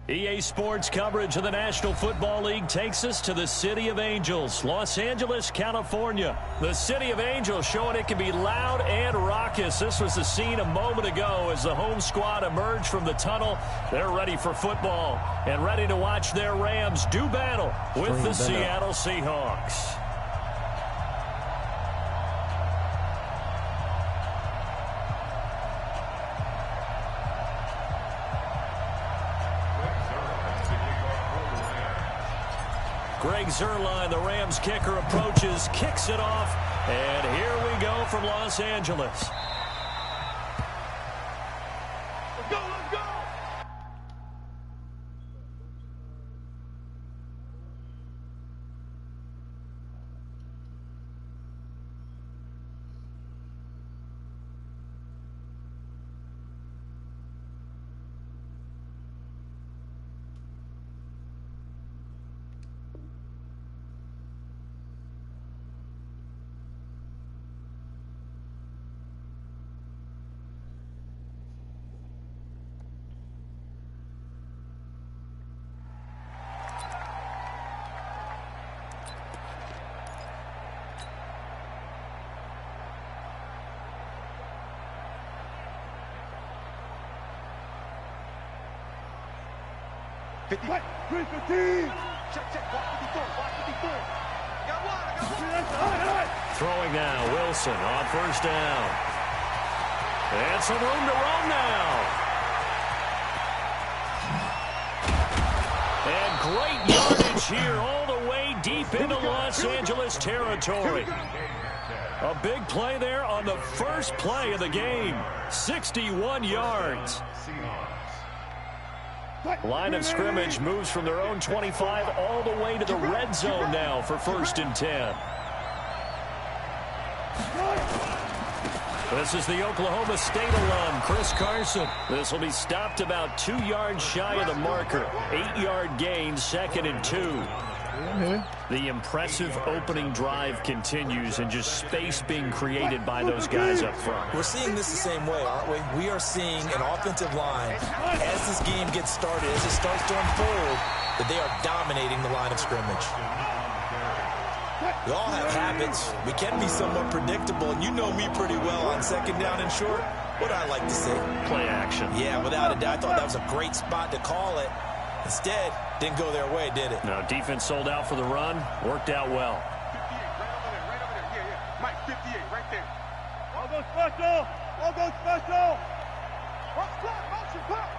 EA Sports coverage of the National Football League takes us to the City of Angels, Los Angeles, California. The City of Angels showing it can be loud and raucous. This was the scene a moment ago as the home squad emerged from the tunnel. They're ready for football and ready to watch their Rams do battle with the Seattle Seahawks. Greg Zuerlein, the Rams kicker, approaches, kicks it off, and here we go from Los Angeles. Let's go, let's go! Right, 315. Check, watch 54, watch 54. Got one. Throwing now, Wilson on first down. And some room to run now. And great yardage here all the way deep into Los Angeles territory. A big play there on the first play of the game. 61 yards. Line of scrimmage moves from their own 25 all the way to the red zone now for 1st and 10. This is the Oklahoma State alum, Chris Carson. This will be stopped about 2 yards shy of the marker. 8-yard gain, 2nd and 2. The impressive opening drive continues and just space being created by those guys up front. We're seeing this the same way, aren't we? We are seeing an offensive line, as this game gets started, as it starts to unfold, that they are dominating the line of scrimmage. We all have habits. We can be somewhat predictable, and you know me pretty well on 2nd down and short. What I like to say? Play action. Yeah, without a doubt. I thought that was a great spot to call it. Instead, didn't go their way, did it? No, defense sold out for the run. Worked out well. 58, right over there. Yeah. Mike, 58, right there. All go special. All go special. Motion, pop.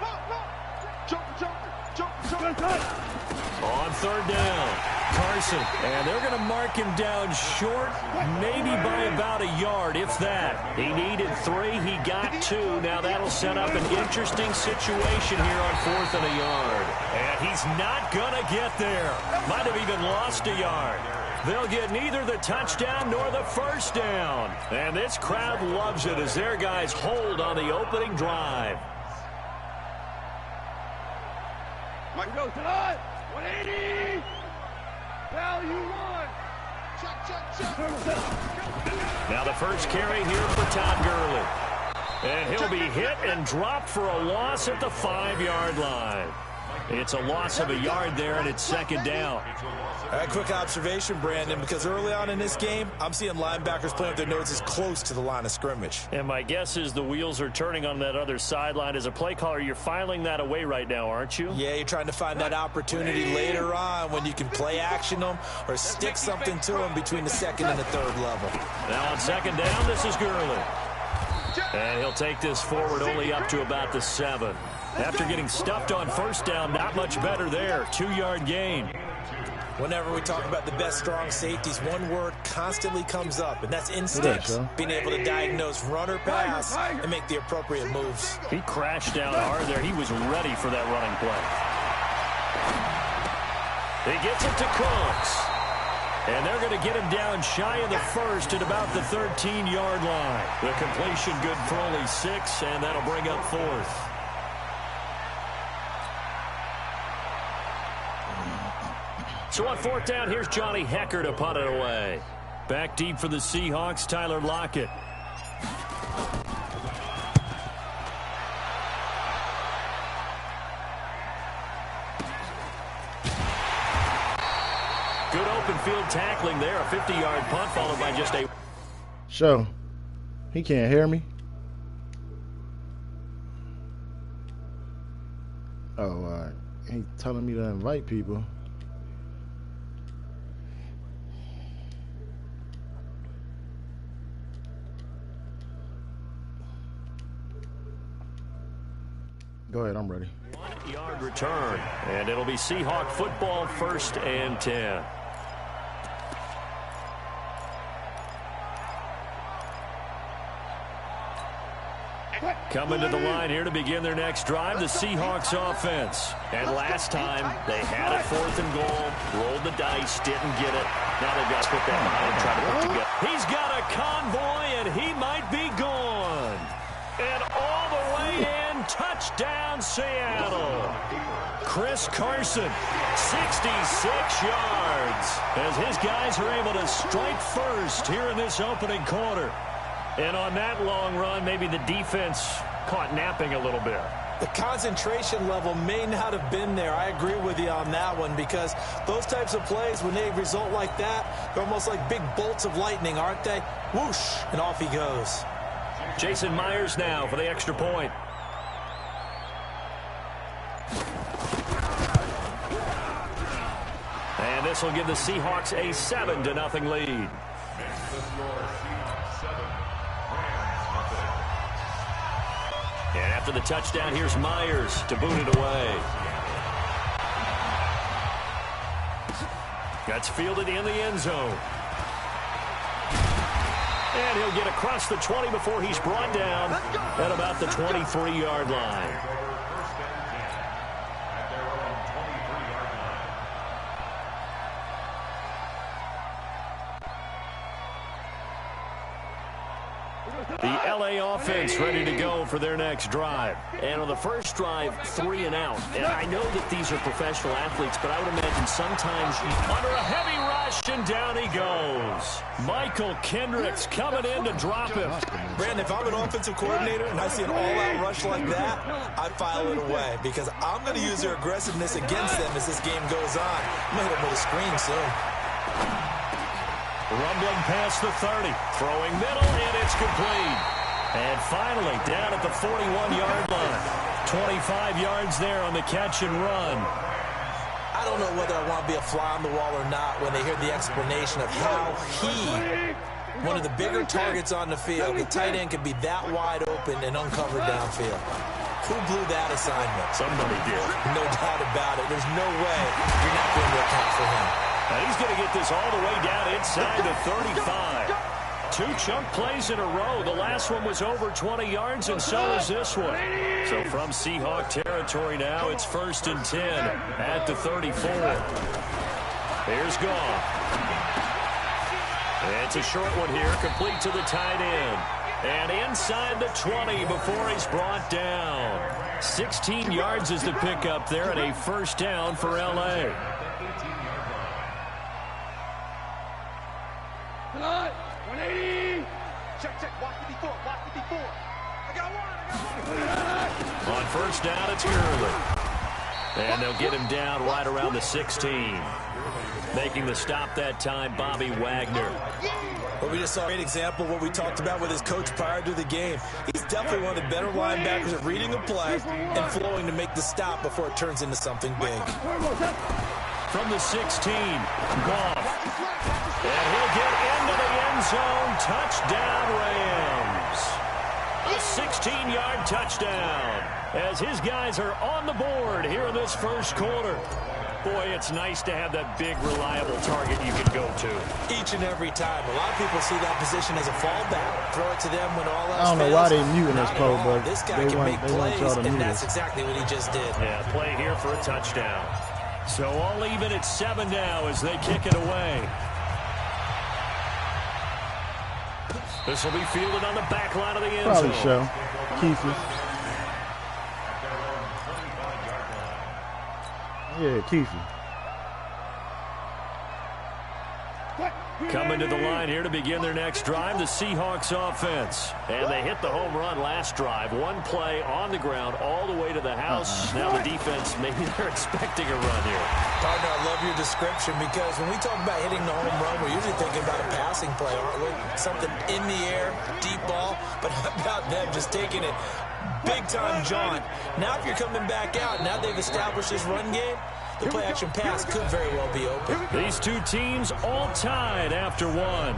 Jump. On 3rd down, Carson. And they're going to mark him down short, maybe by about a yard, if that. He needed 3. He got 2. Now that'll set up an interesting situation here on 4th and a yard. And he's not going to get there. Might have even lost a yard. They'll get neither the touchdown nor the 1st down. And this crowd loves it as their guys hold on the opening drive. Mike goes tonight. 180. Value 1. Check. Now the first carry here for Todd Gurley. And he'll be hit and dropped for a loss at the 5-yard line. It's a loss of a yard there, and it's 2nd down. All right, quick observation, Brandon, because early on in this game, I'm seeing linebackers playing with their noses close to the line of scrimmage. And my guess is the wheels are turning on that other sideline. As a play caller, you're filing that away right now, aren't you? Yeah, you're trying to find that opportunity later on when you can play action them or stick something to them between the 2nd and the 3rd level. Now on 2nd down, this is Gurley. And he'll take this forward only up to about the 7. After getting stuffed on 1st down, not much better there. 2-yard gain. Whenever we talk about the best strong safeties, one word constantly comes up, and that's instincts. Being able to diagnose run or pass and make the appropriate moves. He crashed down hard there. He was ready for that running play. He gets it to Cooks. And they're going to get him down shy of the 1st at about the 13-yard line. The completion good for only 6, and that'll bring up 4th. So on 4th down, here's Johnny Hecker to punt it away. Back deep for the Seahawks, Tyler Lockett. open field tackling there. A 50-yard punt followed by just a... So, he can't hear me. Oh, he's telling me to invite people. Go ahead, I'm ready. 1-yard return, and it'll be Seahawk football, 1st and 10. Coming to the line here to begin their next drive, the Seahawks offense. And last time, they had a 4th and goal, rolled the dice, didn't get it. Now they've got to put that behind and try to put together. He's got a convoy, and he might be gone. And all the way in, touchdown, Seattle. Chris Carson, 66 yards, as his guys are able to strike first here in this opening quarter. And on that long run, maybe the defense caught napping a little bit. The concentration level may not have been there. I agree with you on that one, because those types of plays, when they result like that, they're almost like big bolts of lightning, aren't they? Whoosh, and off he goes. Jason Myers now for the extra point. And this will give the Seahawks a 7-0 lead. And after the touchdown, here's Myers to boot it away. That's fielded in the end zone. And he'll get across the 20 before he's brought down at about the 23-yard line. The LA offense ready to go for their next drive. And on the first drive, 3 and out. And I know that these are professional athletes, but I would imagine sometimes under a heavy rush, and down he goes. Michael Kendricks coming in to drop him. Brandon, if I'm an offensive coordinator and I see an all-out rush like that, I file it away, because I'm going to use their aggressiveness against them as this game goes on. I'm going to hit them with a screen soon. Rumbling past the 30, throwing middle, and it's complete. And finally, down at the 41-yard line. 25 yards there on the catch and run. I don't know whether I want to be a fly on the wall or not when they hear the explanation of how one of the bigger targets on the field, the tight end, could be that wide open and uncovered downfield. Who blew that assignment? Somebody did. No doubt about it. There's no way you're not going to account for him. And he's going to get this all the way down inside the 35. 2 chunk plays in a row. The last one was over 20 yards, and so is this one. So from Seahawk territory now, it's 1st and 10 at the 34. Here's Goff. It's a short one here, complete to the tight end. And inside the 20 before he's brought down. 16 yards is the pickup there, and a 1st down for L.A. 180. Check. Watch 54. I got one. On 1st down, it's Gurley. And they'll get him down right around the 16. Making the stop that time, Bobby Wagner. But we just saw a great example of what we talked about with his coach prior to the game. He's definitely one of the better linebackers at reading a play and flowing to make the stop before it turns into something big. From the 16, Goff. And he'll get into the end zone. Touchdown, Rams. A 16-yard touchdown as his guys are on the board here in this first quarter. Boy, it's nice to have that big, reliable target you can go to. Each and every time. A lot of people see that position as a fallback. Throw it to them when all else I don't know fails. why they muting this code, but this guy can make plays, and that's exactly what he just did. Yeah, play here for a touchdown. So all even at 7 now as they kick it away. This will be fielded on the back line of the end zone. Probably so. Keefe. Yeah, Keefe. Coming to the line here to begin their next drive, the Seahawks offense. And they hit the home run last drive. One play on the ground all the way to the house. Now the defense, maybe they're expecting a run here. Partner, I love your description because when we talk about hitting the home run, we're usually thinking about a passing play, aren't we? Something in the air, deep ball. But how about them just taking it big-time jaunt? Now if you're coming back out, now they've established this run game, the play-action pass could very well be open. These two teams all tied after one.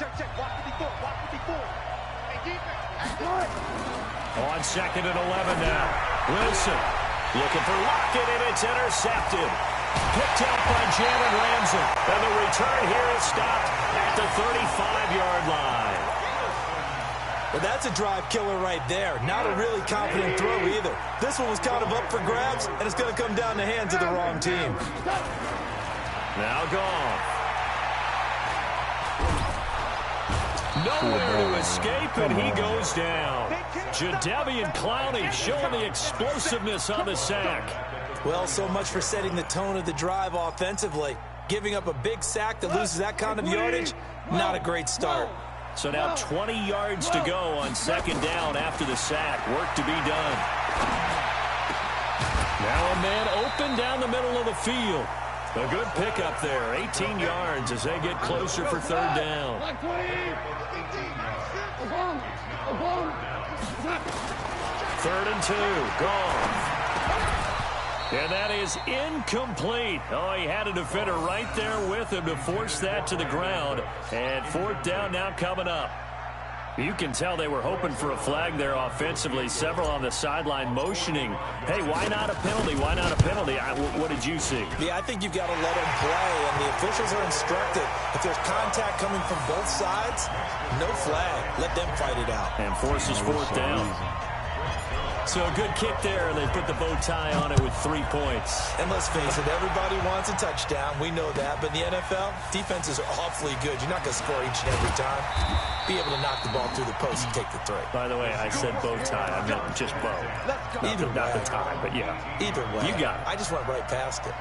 Check, watch 54. Hey, defense. On 2nd and 11 now. Wilson looking for Lockett, and it's intercepted. Picked up by Jalen Ramsey. And the return here is stopped at the 35-yard line. Well, that's a drive killer right there. Not a really confident throw either. This one was kind of up for grabs, and it's going to come down the hands of the wrong team. Now gone. Nowhere to escape, and he goes down. Jadeveon Clowney showing the explosiveness on the sack. Well, so much for setting the tone of the drive offensively. Giving up a big sack that loses that kind of yardage, not a great start. So now 20 yards to go on 2nd down after the sack. Work to be done. Now a man open down the middle of the field. A good pickup there. 18 yards as they get closer for 3rd down. 3rd and 2. Gone. And that is incomplete. Oh, he had a defender right there with him to force that to the ground. And 4th down now coming up. You can tell they were hoping for a flag there offensively. Several on the sideline motioning. Hey, why not a penalty? Why not a penalty? What did you see? Yeah, I think you've got to let them play, and the officials are instructed. If there's contact coming from both sides, no flag. Let them fight it out. And forces 4th down. So a good kick there, and they put the bow tie on it with 3 points. And let's face it, everybody wants a touchdown. We know that. But in the NFL, defenses are awfully good. You're not going to score each and every time. Be able to knock the ball through the post and take the 3. By the way, I said bow tie. I meant just bow. Not the tie, but yeah. Either way. You got it. I just went right past it.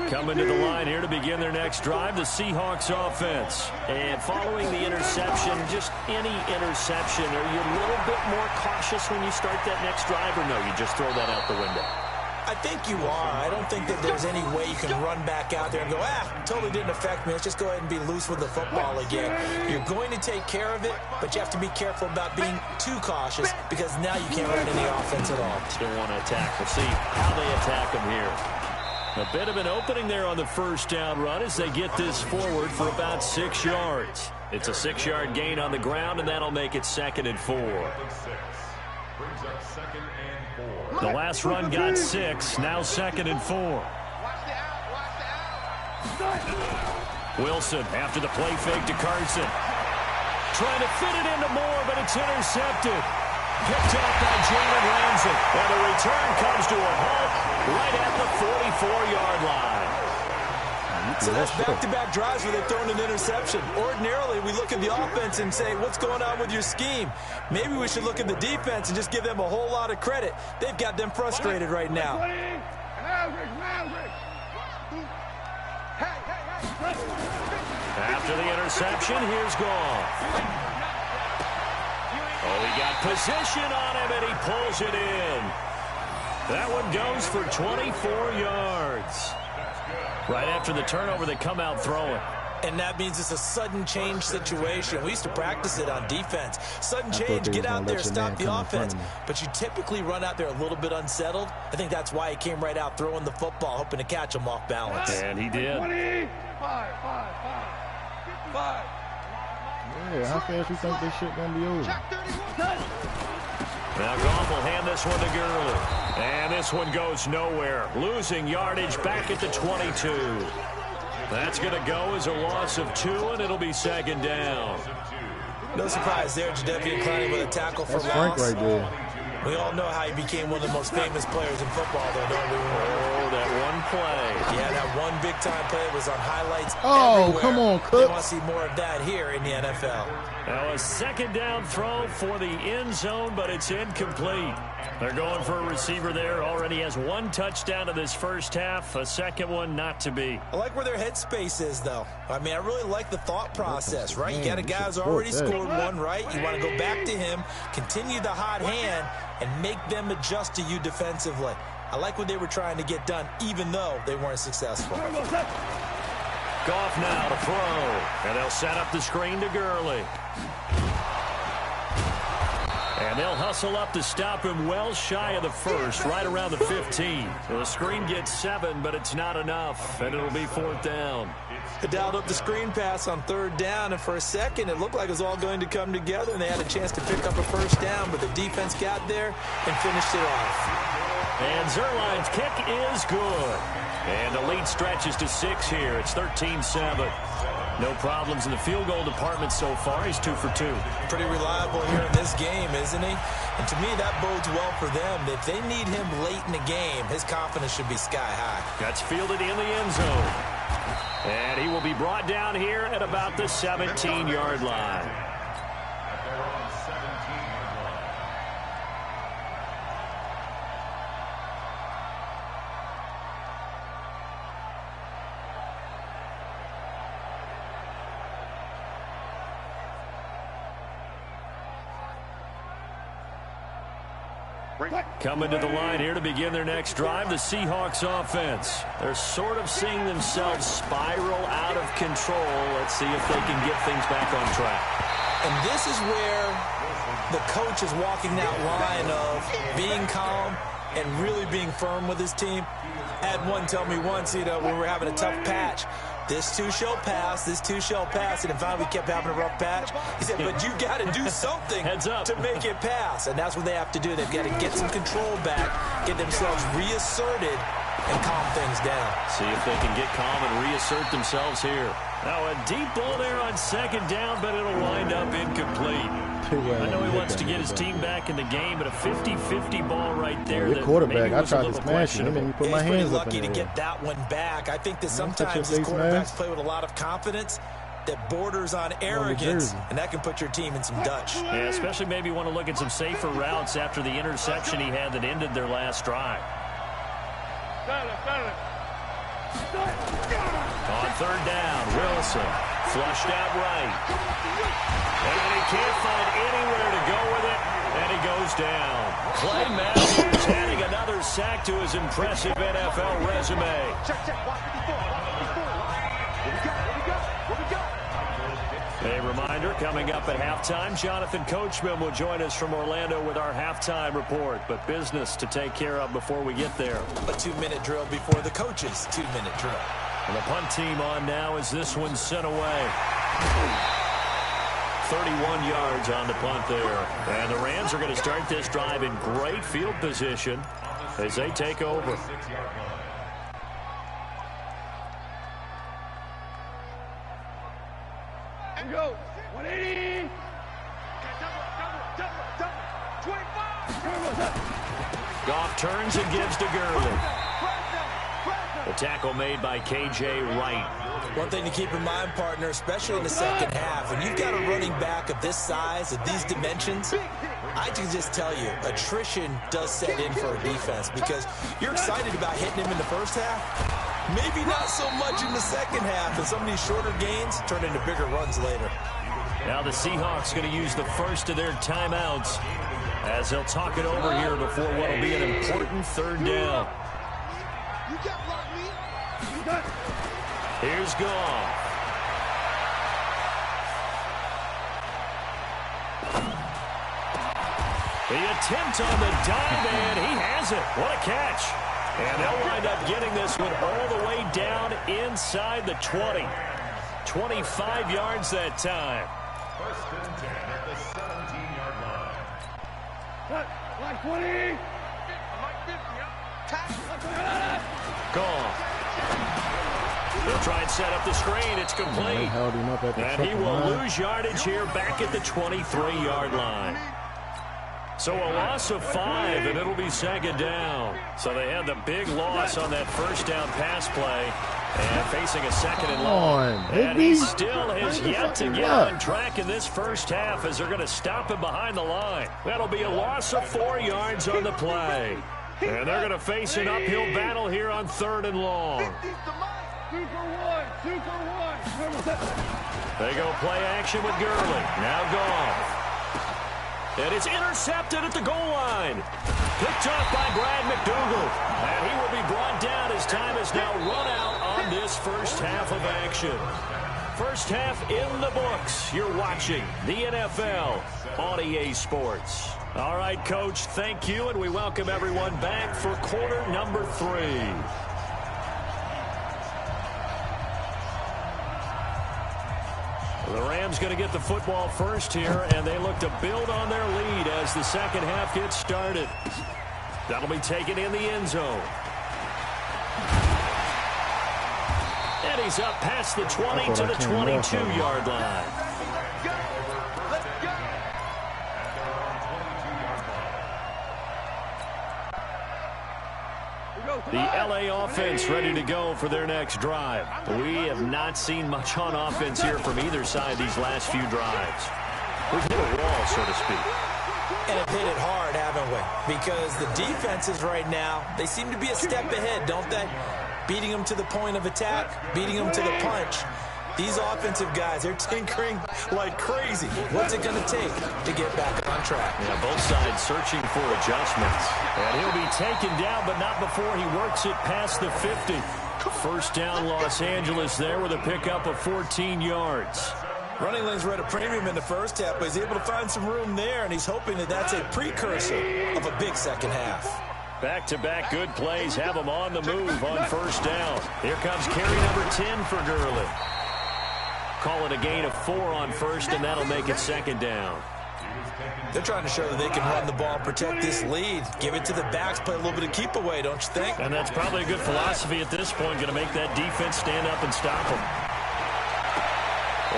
Coming to the line here to begin their next drive, the Seahawks offense. And following the interception, just any interception, are you a little bit more cautious when you start that next drive, or no, you just throw that out the window? I think you are. I don't think that there's any way you can run back out there and go, totally didn't affect me. Let's just go ahead and be loose with the football again. You're going to take care of it, but you have to be careful about being too cautious because now you can't run any offense at all. Still want to attack. We'll see how they attack them here. A bit of an opening there on the 1st down run as they get this forward for about 6 yards. It's a 6-yard gain on the ground, and that'll make it 2nd and 4. The last run got 6, now 2nd and 4. Wilson after the play fake to Carson. Trying to fit it into Moore, but it's intercepted. Picked up by Jalen Ramsey. And the return comes to a halt right at the 44-yard line. So that's back-to-back drives where they've thrown an interception. Ordinarily, we look at the offense and say, what's going on with your scheme? Maybe we should look at the defense and just give them a whole lot of credit. They've got them frustrated right now. After the interception, here's Goff. Oh, he got position on him, and he pulls it in. That one goes for 24 yards. Right after the turnover, they come out throwing. And that means it's a sudden change situation. We used to practice it on defense. Sudden change, get out there, stop the offense. But you typically run out there a little bit unsettled. I think that's why he came right out throwing the football, hoping to catch him off balance. And he did. 5. Yeah, how fast you think this shit gonna be over? Now Goff will hand this one to Gurley. And this one goes nowhere. Losing yardage back at the 22. That's going to go as a loss of 2, and it'll be 2nd down. No surprise there, Jadeveon Clowney with a tackle for That's loss. Frank right there. We all know how he became one of the most famous players in football, though, don't we? Oh, that one play. Yeah, that one big-time play was on highlights Oh, everywhere. come on, They Cook. want to see more of that here in the NFL. Now a second down throw for the end zone, but it's incomplete. They're going for a receiver there. Already has one touchdown in this first half. A second one not to be. I like where their headspace is, though. I mean, I really like the thought process, right? You got a guy who's already scored one, right? You want to go back to him, continue the hot hand, and make them adjust to you defensively. I like what they were trying to get done, even though they weren't successful. Goff now to throw. And they'll set up the screen to Gurley. And they'll hustle up to stop him well shy of the first, right around the 15. So the screen gets 7, but it's not enough, and it'll be 4th down. They dialed up the screen pass on 3rd down, and for a second it looked like it was all going to come together, and they had a chance to pick up a first down, but the defense got there and finished it off. And Zerline's kick is good. And the lead stretches to 6 here. It's 13-7. No problems in the field goal department so far. He's 2 for 2. Pretty reliable here in this game, isn't he? And to me, that bodes well for them. If they need him late in the game, his confidence should be sky high. That's fielded in the end zone. And he will be brought down here at about the 17-yard line. Coming to the line here to begin their next drive, the Seahawks offense. They're sort of seeing themselves spiral out of control. Let's see if they can get things back on track. And this is where the coach is walking that line of being calm and really being firm with his team. I had one tell me once, when we were having a tough patch, this too shall pass, this too shall pass, and finally we kept having a rough patch. He said, but you got to do something to make it pass, and that's what they have to do. They've got to get some control back, get themselves reasserted, and calm things down. See if they can get calm and reassert themselves here. Now a deep ball there on 2nd down, but it'll wind up incomplete. I know he wants to get his team back in the game, but a 50-50 ball right there. Your quarterback, I tried to smash him, and he put my hands up in the air. He's pretty lucky to get that one back. I think that sometimes these quarterbacks play with a lot of confidence that borders on arrogance, and that can put your team in some Dutch. Yeah, especially maybe want to look at some safer routes after the interception he had that ended their last drive. On 3rd down, Wilson flushed out right. And he can't find anywhere to go with it, and he goes down. Clay Matthews adding another sack to his impressive NFL resume. A reminder, coming up at halftime, Jonathan Coachman will join us from Orlando with our halftime report, but business to take care of before we get there. A 2-minute drill before the coach's 2-minute drill. And the punt team on now as this one's sent away. 31 yards on the punt there. And the Rams are going to start this drive in great field position as they take over. And go. 180. 25. Goff turns and gives to Gurley. The tackle made by K.J. Wright. One thing to keep in mind, partner, especially in the second half, when you've got a running back of this size, of these dimensions, I can just tell you, attrition does set in for a defense because you're excited about hitting him in the first half. Maybe not so much in the second half, and some of these shorter gains turn into bigger runs later. Now the Seahawks going to use the first of their timeouts as they'll talk it over here before what will be an important 3rd down. Here's Goff. The attempt on the dive, and he has it. What a catch. And they'll wind up getting this one all the way down inside the 20. 25 yards that time. 1st and 10 at the 17-yard line. Cut. Line 20. Line 50. Goff. They'll try and set up the screen. It's complete. Held him up at the And he will line. lose yardage here back at the 23-yard line. So a loss of 5, and it'll be second down. So they had the big loss on that first down pass play. And facing a second and long. And he still has yet to get on track in this first half as they're going to stop him behind the line. That'll be a loss of 4 yards on the play. And they're going to face an uphill battle here on 3rd and long. 2 for 1, 2 for 1. They go play action with Gurley. Now Goff. And it's intercepted at the goal line. Picked off by Brad McDougal. And he will be brought down as time has now run out on this first half of action. First half in the books. You're watching the NFL on EA Sports. All right, Coach, thank you, and we welcome everyone back for quarter number 3. The Rams going to get the football first here, and they look to build on their lead as the second half gets started. That'll be taken in the end zone. And he's up past the 20 to the 22-yard line. The LA offense ready to go for their next drive. We have not seen much on offense here from either side these last few drives. We've hit a wall, so to speak. And have hit it hard, haven't we? Because the defenses right now, they seem to be a step ahead, don't they? Beating them to the point of attack, beating them to the punch. These offensive guys, they're tinkering like crazy. What's it going to take to get back on track? Yeah, both sides searching for adjustments. And he'll be taken down, but not before he works it past the 50. First down, Los Angeles there with a pickup of 14 yards. Running lanes were at a premium in the first half, but he's able to find some room there, and he's hoping that that's a precursor of a big second half. Back-to-back good plays have him on the move on first down. Here comes carry number 10 for Gurley. Call it a gain of 4 on first, and that'll make it second down. They're trying to show that they can run the ball and protect this lead. Give it to the backs, play a little bit of keep away, don't you think? And that's probably a good philosophy at this point, going to make that defense stand up and stop them.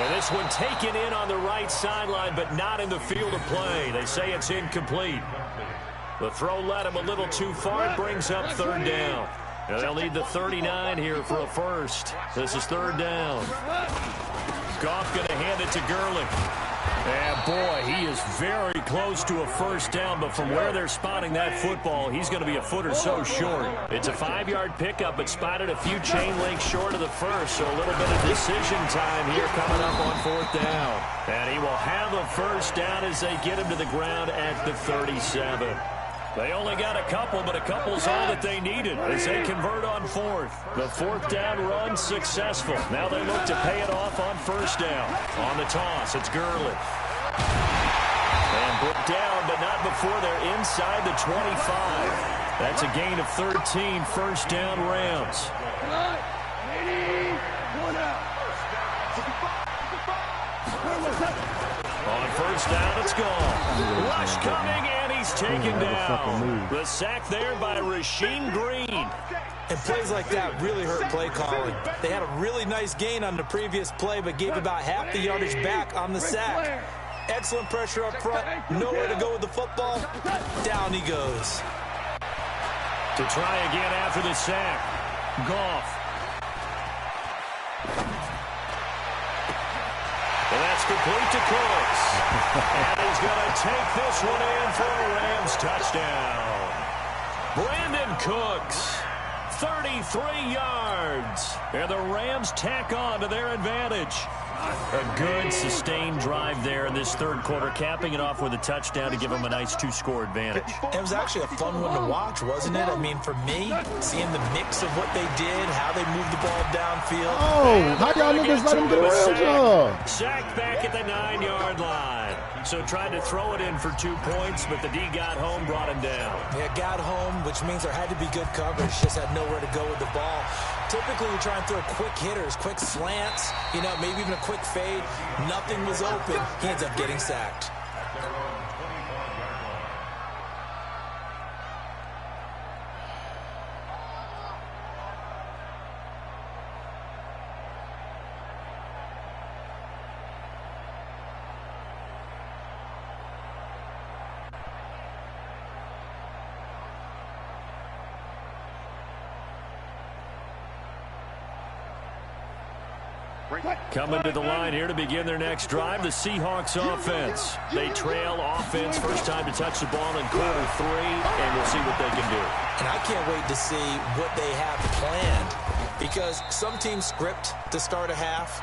And this one taken in on the right sideline, but not in the field of play. They say it's incomplete. The throw led him a little too far. It brings up 3rd down. And they'll need the 39 here for a first. This is 3rd down. Goff going to hand it to Gurley. And boy, he is very close to a first down, but from where they're spotting that football, he's going to be a foot or so short. It's a 5-yard pickup, but spotted a few chain links short of the first, so a little bit of decision time here coming up on 4th down. And he will have a first down as they get him to the ground at the 37. They only got a couple, but a couple's all that they needed as they convert on 4th. The 4th down run successful. Now they look to pay it off on first down. On the toss, it's Gurley. And put down, but not before they're inside the 25. That's a gain of 13, first down Rams. On first down, it's gone. Rush coming, and he's taken down. The sack there by Rasheem Green. And plays like that really hurt play calling. They had a really nice gain on the previous play, but gave about half the yardage back on the sack. Excellent pressure up front. Nowhere to go with the football. Down he goes. To try again after the sack. Goff. And that's complete to Cooks. And he's going to take this one in for a Rams touchdown. Brandon Cooks, 33 yards. And the Rams tack on to their advantage. A good, sustained drive there in this 3rd quarter, capping it off with a touchdown to give them a nice 2-score advantage. It was actually a fun one to watch, wasn't it? I mean, for me, seeing the mix of what they did, how they moved the ball downfield. Oh, how y'all niggas let him get around y'all? Sacked back at the 9-yard line. So tried to throw it in for 2 points, but the D got home, brought him down. Yeah, got home, which means there had to be good coverage. Just had nowhere to go with the ball. Typically, you try and throw quick hitters, quick slants, you know, maybe even a quick fade. Nothing was open. He ends up getting sacked. Coming to the line here to begin their next drive, the Seahawks offense. They trail offense, first time to touch the ball in quarter 3, and we'll see what they can do. And I can't wait to see what they have planned, because some teams script to start a half.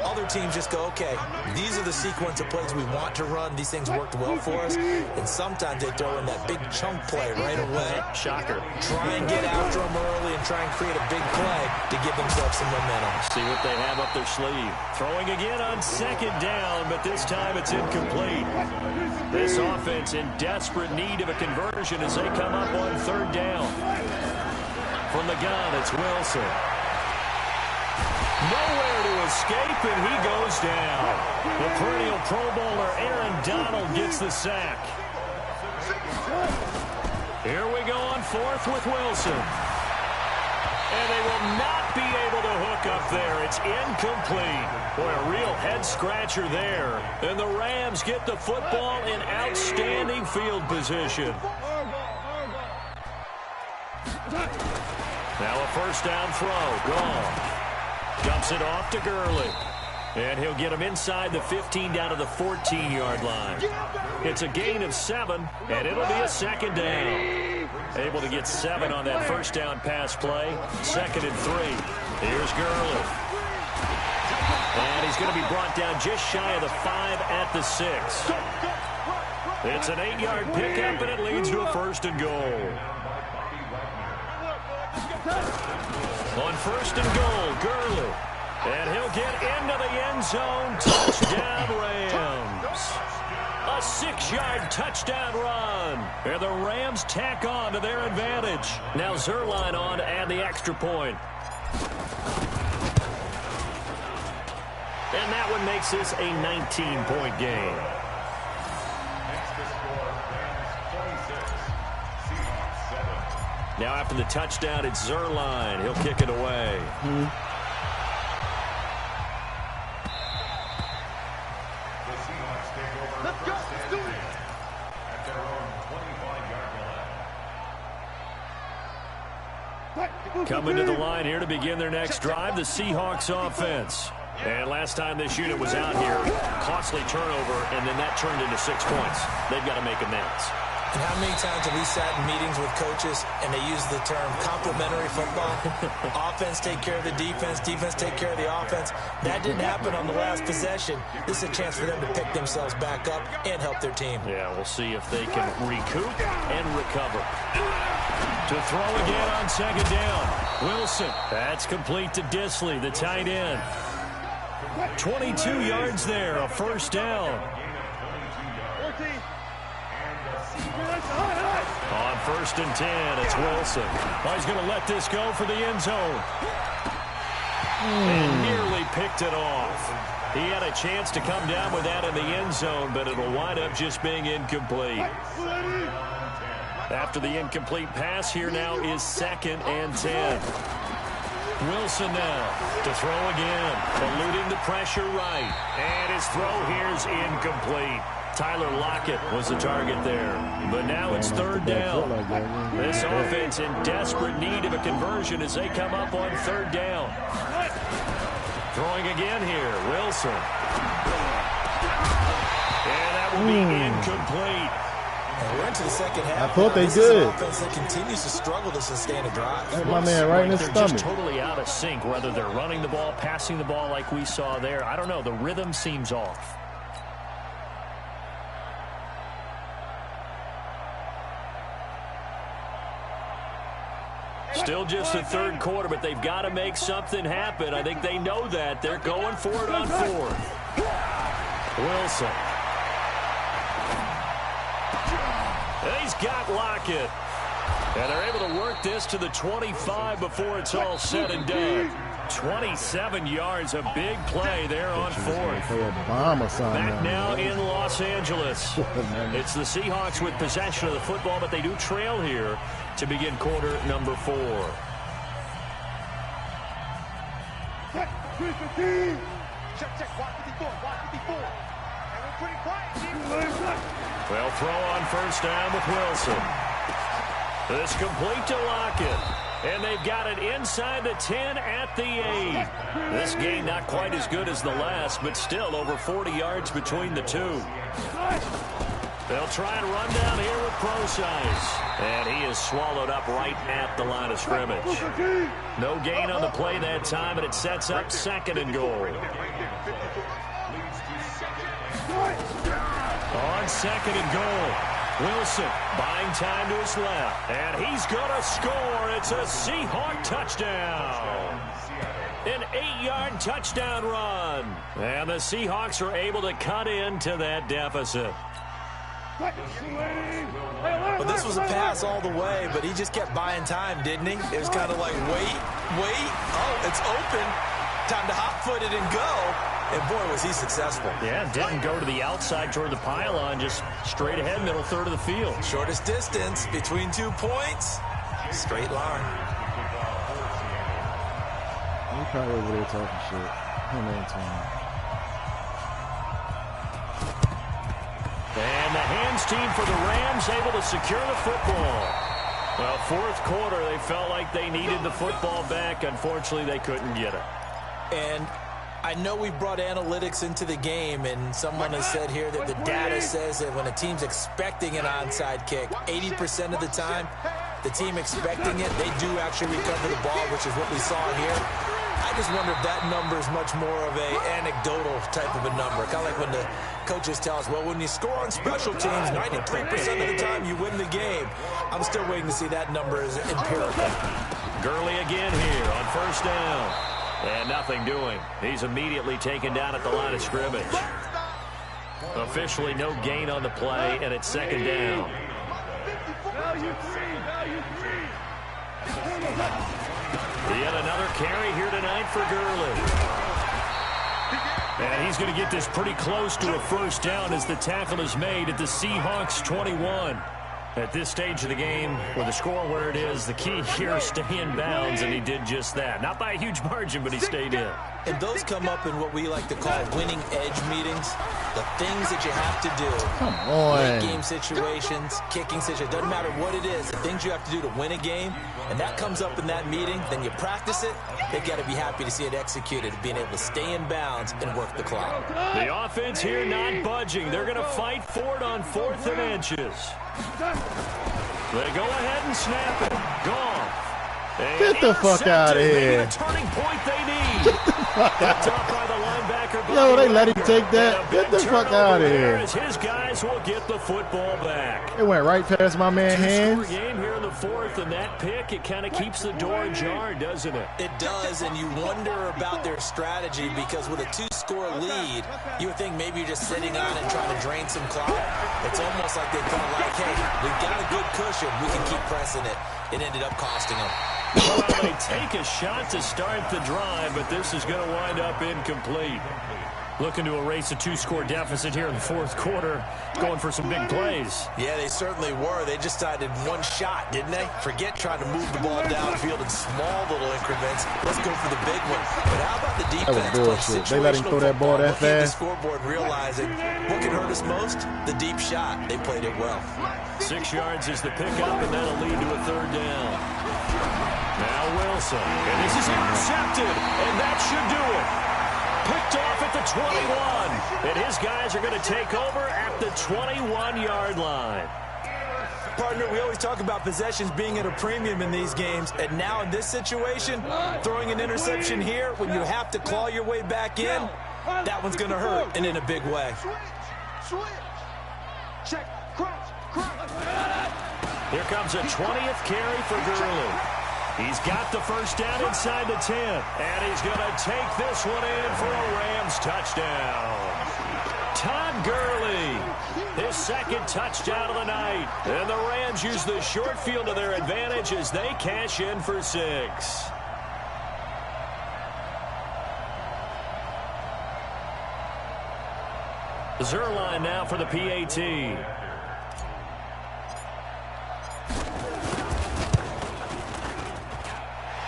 Other teams just go, okay, these are the sequence of plays we want to run. These things worked well for us. And sometimes they throw in that big chunk play right away. Shocker. Try and get after them early and try and create a big play to give themselves some momentum. See what they have up their sleeve. Throwing again on second down, but this time it's incomplete. This offense in desperate need of a conversion as they come up on third down. From the gun, it's Wilson. Nowhere to escape, and he goes down. The perennial Pro Bowler Aaron Donald gets the sack. Here we go on fourth with Wilson. And they will not be able to hook up there. It's incomplete. Boy, a real head-scratcher there. And the Rams get the football in outstanding field position. Now a first down throw. Gone. Dumps it off to Gurley. And he'll get him inside the 15 down to the 14-yard line. It's a gain of 7, and it'll be a second down. Able to get 7 on that first down pass play. 2nd and 3. Here's Gurley. And he's going to be brought down just shy of the 5 at the 6. It's an 8-yard pickup, and it leads to a 1st and goal. On 1st and goal, Gurley. And he'll get into the end zone. Touchdown, Rams. A 6-yard touchdown run. And the Rams tack on to their advantage. Now Zerline on to add the extra point. And that one makes this a 19-point game. Now after the touchdown, it's Zerline. He'll kick it away. Let's go. Let's do it. At their own 25-yard line. Coming to the line here to begin their next drive, the Seahawks offense. And last time this unit was out here, costly turnover, and then that turned into 6 points. They've got to make amends. And how many times have we sat in meetings with coaches and they use the term complementary football? Offense take care of the defense, defense take care of the offense. That didn't happen on the last possession. This is a chance for them to pick themselves back up and help their team. Yeah, we'll see if they can recoup and recover. To throw again on second down. Wilson. That's complete to Disley, the tight end. 22 yards there, a first down. On 1st and 10, it's Wilson. Oh, he's going to let this go for the end zone. And nearly picked it off. He had a chance to come down with that in the end zone, but it'll wind up just being incomplete. After the incomplete pass, here now is 2nd and 10. Wilson now to throw again, eluding the pressure right. And his throw here's incomplete. Tyler Lockett was the target there. But now it's 3rd down. This offense in desperate need of a conversion as they come up on 3rd down. Throwing again here, Wilson. And that will be incomplete. And we're into the second half. I thought they this good. Is an offense that continues to struggle to sustain a drive. That's my man right in his They're stomach. just totally out of sync, whether they're running the ball, passing the ball like we saw there. I don't know. The rhythm seems off. Still just the 3rd quarter, but they've got to make something happen. I think they know that. They're going for it on 4th. Wilson. And he's got Lockett. And they're able to work this to the 25 before it's all said and done. 27 yards, a big play there on 4th. Back now in Los Angeles. It's the Seahawks with possession of the football, but they do trail here to begin quarter number 4. Check, watch 54, watch 54. And we're pretty quiet. Well, throw on 1st down with Wilson. This complete to Lockett. And they've got it inside the 10 at the 8. This gain not quite as good as the last, but still over 40 yards between the two. They'll try and run down here with Procise. And he is swallowed up right at the line of scrimmage. No gain on the play that time, and it sets up 2nd and goal. On 2nd and goal, Wilson buying time to his left. And he's going to score. It's a Seahawk touchdown. An 8-yard touchdown run. And the Seahawks are able to cut into that deficit. Well, this was a pass all the way, but he just kept buying time, didn't he? It was kind of like, wait. Oh, it's open. Time to hot-foot it and go. And, boy, was he successful. Yeah, didn't go to the outside toward the pylon, just straight ahead, middle third of the field. Shortest distance between 2 points. Straight line. We probably over there talking shit. Him and Antoine. And the hands team for the Rams able to secure the football. Well, 4th quarter, they felt like they needed the football back. Unfortunately, they couldn't get it. And I know we brought analytics into the game, and someone has said here that the data says that when a team's expecting an onside kick, 80% of the time, the team expecting it, they do actually recover the ball, which is what we saw here. I just wonder if that number is much more of a anecdotal type of a number. Kind of like when the coaches tell us, well, when you score on special teams, 93% of the time you win the game. I'm still waiting to see that number as empirical. Gurley again here on 1st down. And nothing doing. He's immediately taken down at the line of scrimmage. Officially no gain on the play, and it's 2nd down. Yet another carry here tonight for Gurley. And he's going to get this pretty close to a 1st down as the tackle is made at the Seahawks 21. At this stage of the game, with the score where it is, the key here is stay in bounds, and he did just that. Not by a huge margin, but he stayed in. And those come up in what we like to call winning edge meetings. The things that you have to do. Come on. Late game situations, kicking situations, doesn't matter what it is. The things you have to do to win a game, and that comes up in that meeting, then you practice it. They've got to be happy to see it executed, being able to stay in bounds and work the clock. The offense here not budging. They're going to fight for it on 4th and inches. They go ahead and snap it. Gone. Get the fuck out of here. The turning point they need. Picked up by the linebacker. Yo, they let him take that. Get the fuck out of here. As his guys will get the football back. It went right past my man's hands. Game here in the 4th, and that pick, it kind of keeps the door ajar, doesn't it? It does, and you wonder about their strategy because with a 2-score lead, you would think maybe you're just sitting on and trying to drain some clock. It's almost like they felt like, hey, we've got a good cushion. We can keep pressing it. It ended up costing them. Well, they take a shot to start the drive, but this is going to wind up incomplete. Looking to erase a 2-score deficit here in the 4th quarter, going for some big plays. Yeah, they certainly were. They just decided one shot, didn't they? Forget trying to move the ball downfield in small little increments. Let's go for the big one. But how about the defense? That was bullshit. They let him throw that ball that fast. The scoreboard realizing what can hurt us most? The deep shot. They played it well. 6 yards is the pickup, and that'll lead to a 3rd down. Now Wilson, and this is intercepted, and that should do it. Picked off at the 21, and his guys are going to take over at the 21-yard line. Partner, we always talk about possessions being at a premium in these games, and now in this situation, throwing an interception here when you have to claw your way back in, that one's going to hurt, and in a big way. Here comes a 20th carry for Gurley. He's got the 1st down inside the 10, and he's going to take this one in for a Rams touchdown. Todd Gurley, his 2nd touchdown of the night. And the Rams use the short field to their advantage as they cash in for 6. Zerline now for the PAT.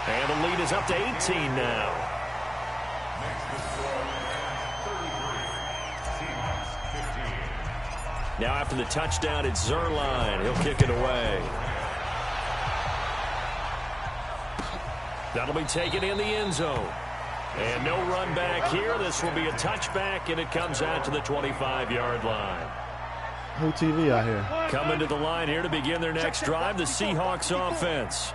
And the lead is up to 18 now. Now after the touchdown, it's Zerline. He'll kick it away. That'll be taken in the end zone. And no run back here. This will be a touchback, and it comes out to the 25-yard line. Who TV out here? Coming to the line here to begin their next drive, the Seahawks offense.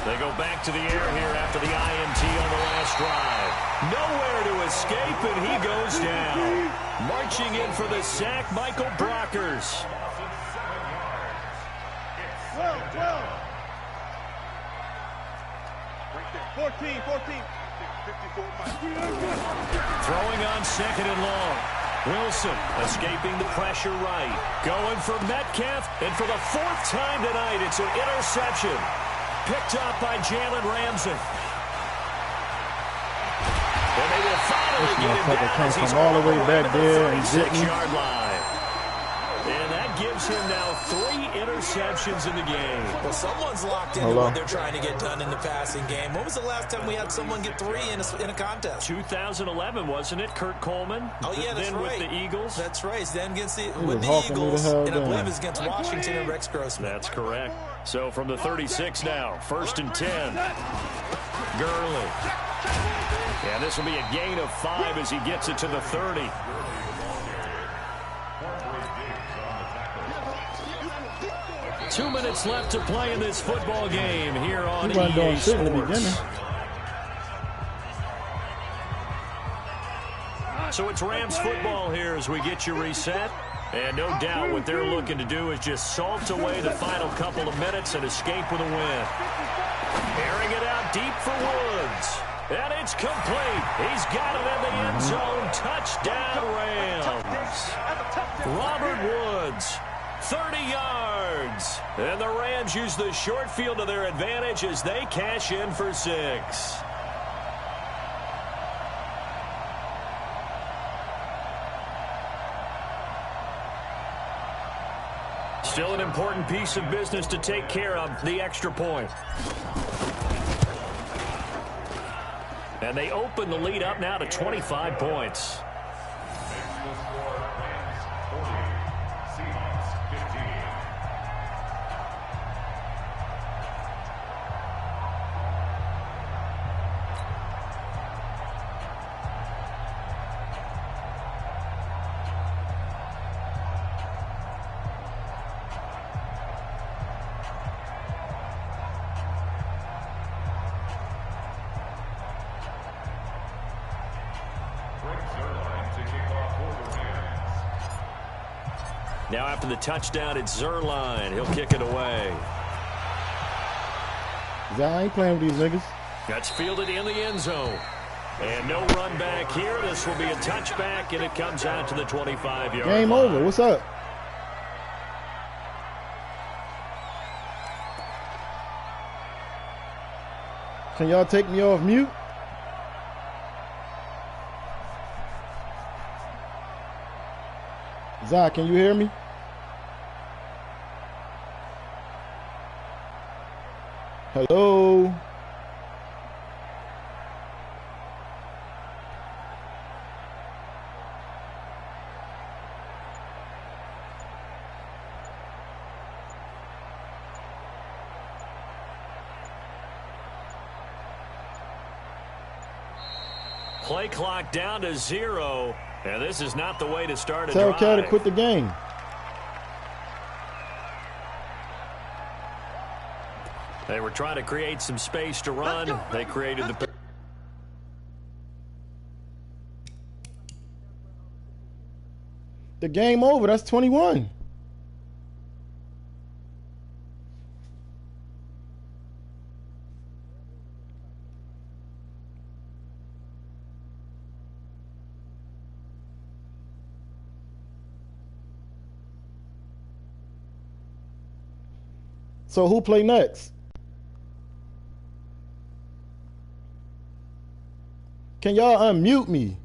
They go back to the air here after the INT on the last drive. Nowhere to escape, and he goes down. Marching in for the sack, Michael Brockers. 12. 14. 54. Throwing on second and long. Wilson escaping the pressure right. Going for Metcalf, and for the fourth time tonight, it's an interception. Picked up by Jalen Ramsey. And they will finally get him down as he's all the way back there and 36-yard line. And that gives him now 3 interceptions in the game. Well, someone's locked into what they're trying to get done in the passing game. When was the last time we had someone get 3 in a contest? 2011, wasn't it? Kurt Coleman. Oh, yeah, that's then right. with the Eagles. That's right. Then against the Eagles, and I believe it's against Washington and Rex Grossman. That's correct. So from the 36 now, 1st and 10. Gurley. Yeah, this will be a gain of 5 as he gets it to the 30. Two minutes left to play in this football game here on EA Sports. So it's Rams football here as we get you reset. And no doubt what they're looking to do is just salt away the final couple of minutes and escape with a win. Airing it out deep for Woods. And it's complete. He's got it in the end zone. Touchdown, Rams. Robert Woods, 30 yards. And the Rams use the short field to their advantage as they cash in for 6. Still an important piece of business to take care of, the extra point. And they open the lead up now to 25 points. Now after the touchdown, it's Zerline. He'll kick it away. I ain't playing with these niggas. That's fielded in the end zone. And no run back here. This will be a touchback, and it comes out to the 25-yard line. Game over. What's up? Can y'all take me off mute? Zach, can you hear me? Hello? Play clock down to 0, and this is not the way to start a drive. Tell Cal to quit the game. They were trying to create some space to run. They created the... The game over. That's 21. So who play next? Can y'all unmute me?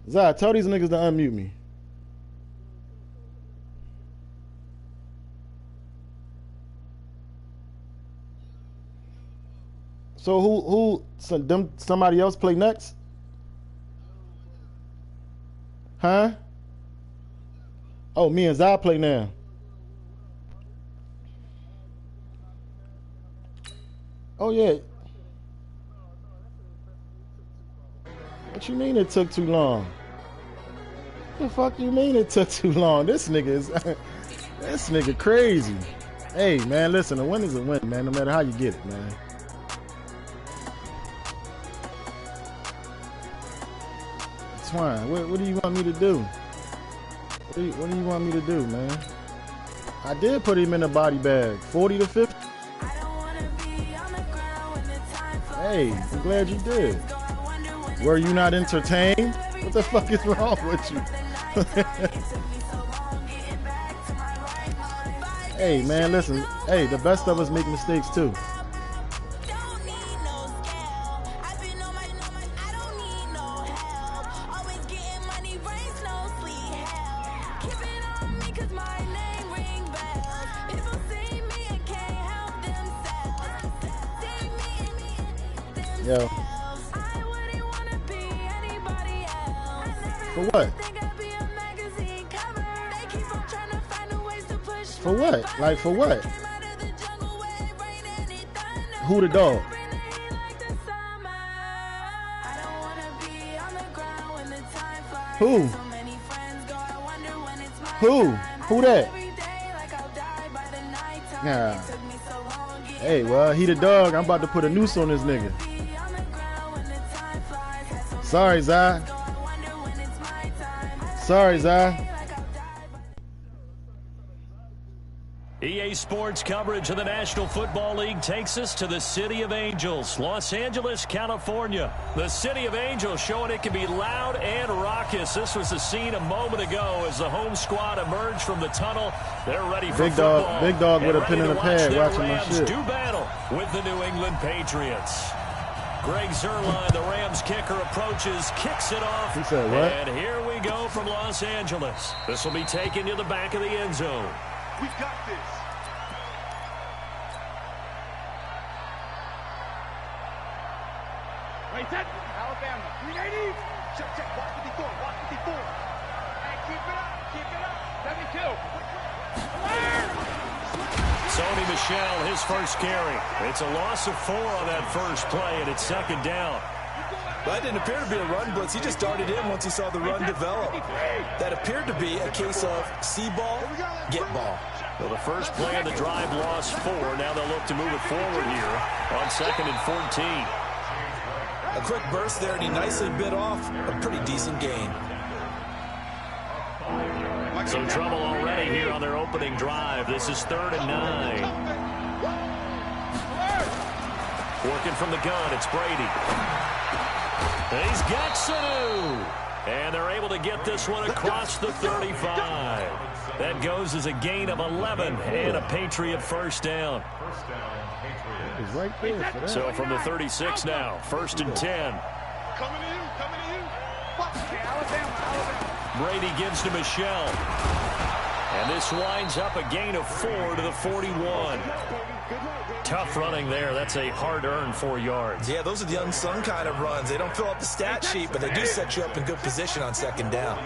Zah, tell these niggas to unmute me. So somebody else play next? Huh? Oh, me and Zah play now. Oh, yeah. What you mean it took too long? The fuck you mean it took too long? This nigga is... this nigga crazy. Hey, man, listen. A win is a win, man, no matter how you get it, man. It's fine. What do you want me to do? What do you want me to do, man? I did put him in a body bag. 40 to 50. Hey, I'm glad you did. Were you not entertained? What the fuck is wrong with you? Hey, man, listen. Hey, the best of us make mistakes too. Yo. For what? For what? Like, for what? Who the dog? Who? Who that? Nah. Hey, well, he the dog. I'm about to put a noose on this nigga. Sorry, Zai. Sorry, Zai. EA Sports coverage of the National Football League takes us to the City of Angels, Los Angeles, California. The City of Angels showing it can be loud and raucous. This was the scene a moment ago as the home squad emerged from the tunnel. They're ready for football. Big dog with a pen in the pad watching my shit. Do battle with the New England Patriots. Greg Zuerlein, the Rams kicker, approaches, kicks it off. He said what? And here we go from Los Angeles. This will be taken to the back of the end zone. We got this. Right set. Alabama. 380. Check. Watch 54. Watch 54. And keep it up. Keep it up. 72. Sony Michel, his first carry. It's a loss of 4 on that first play, and it's second down. That didn't appear to be a run blitz. He just darted in once he saw the run develop. That appered to be a case of see ball, get ball. Well, the first play of the drive lost 4. Now they'll look to move it forward here on 2nd and 14. A quick burst there, and he nicely bit off a pretty decent gain. So trouble already here on their opening drive. This is 3rd and 9. Working from the gun, it's Brady. And he's got Sanu. And they're able to get this one across the 35. That goes as a gain of 11 and a Patriot first down. He's right there for that. So from the 36 now, 1st and 10. Coming to you. Alabama. Brady gives to Michel. And this winds up a gain of 4 to the 41. Tough running there. That's a hard-earned 4 yards. Yeah, those are the unsung kind of runs. They don't fill up the stat sheet, but they do set you up in good position on 2nd down.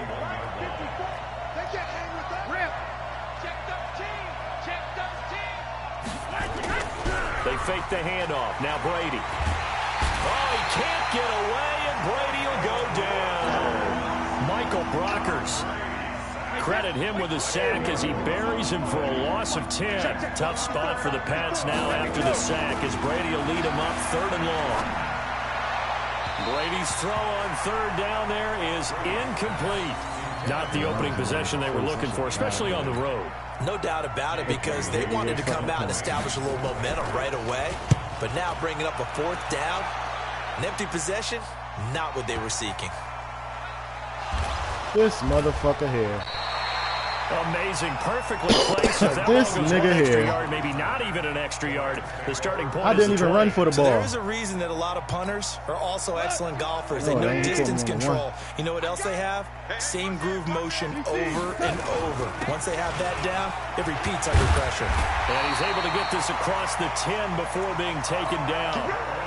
They fake the handoff. Now Brady. Oh, he can't get away, and Brady will go down. Michael Brockers. Credit him with a sack as he buries him for a loss of 10. Tough spot for the Pats now after the sack as Brady will lead him up 3rd and long. Brady's throw on 3rd down there is incomplete. Not the opening possession they were looking for, especially on the road. No doubt about it, because they wanted to come out and establish a little momentum right away. But now bringing up a 4th down, an empty possession, not what they were seeking. This motherfucker here. Amazing, perfectly placed. That this ball goes nigga one extra here. Yard, maybe not even an extra yard. The starting point. I didn't is even run for the So ball. there is a reason that a lot of punters are also excellent golfers. They know distance control. You know what else they have? Same groove motion over and over. Once they have that down, it repeats under pressure. And he's able to get this across the 10 before being taken down.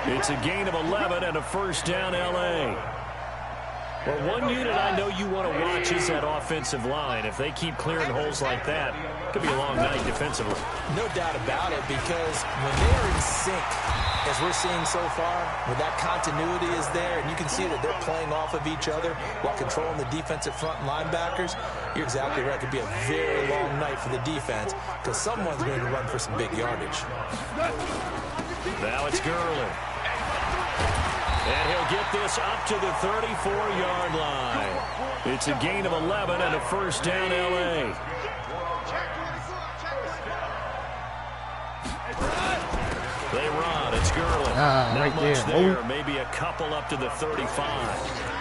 It's a gain of 11 and a first down, L.A. Well, one unit I know you want to watch is that offensive line. If they keep clearing holes like that, it could be a long night defensively. No doubt about it, because when they are in sync, as we're seeing so far, when that continuity is there, and you can see that they're playing off of each other while controlling the defensive front linebackers, you're exactly right. It could be a very long night for the defense, because someone's going to run for some big yardage. Now it's Gurley. And he'll get this up to the 34-yard line. It's a gain of 11 and a first down, L.A. They run. It's Gurley. Not right much there. Maybe a couple up to the 35.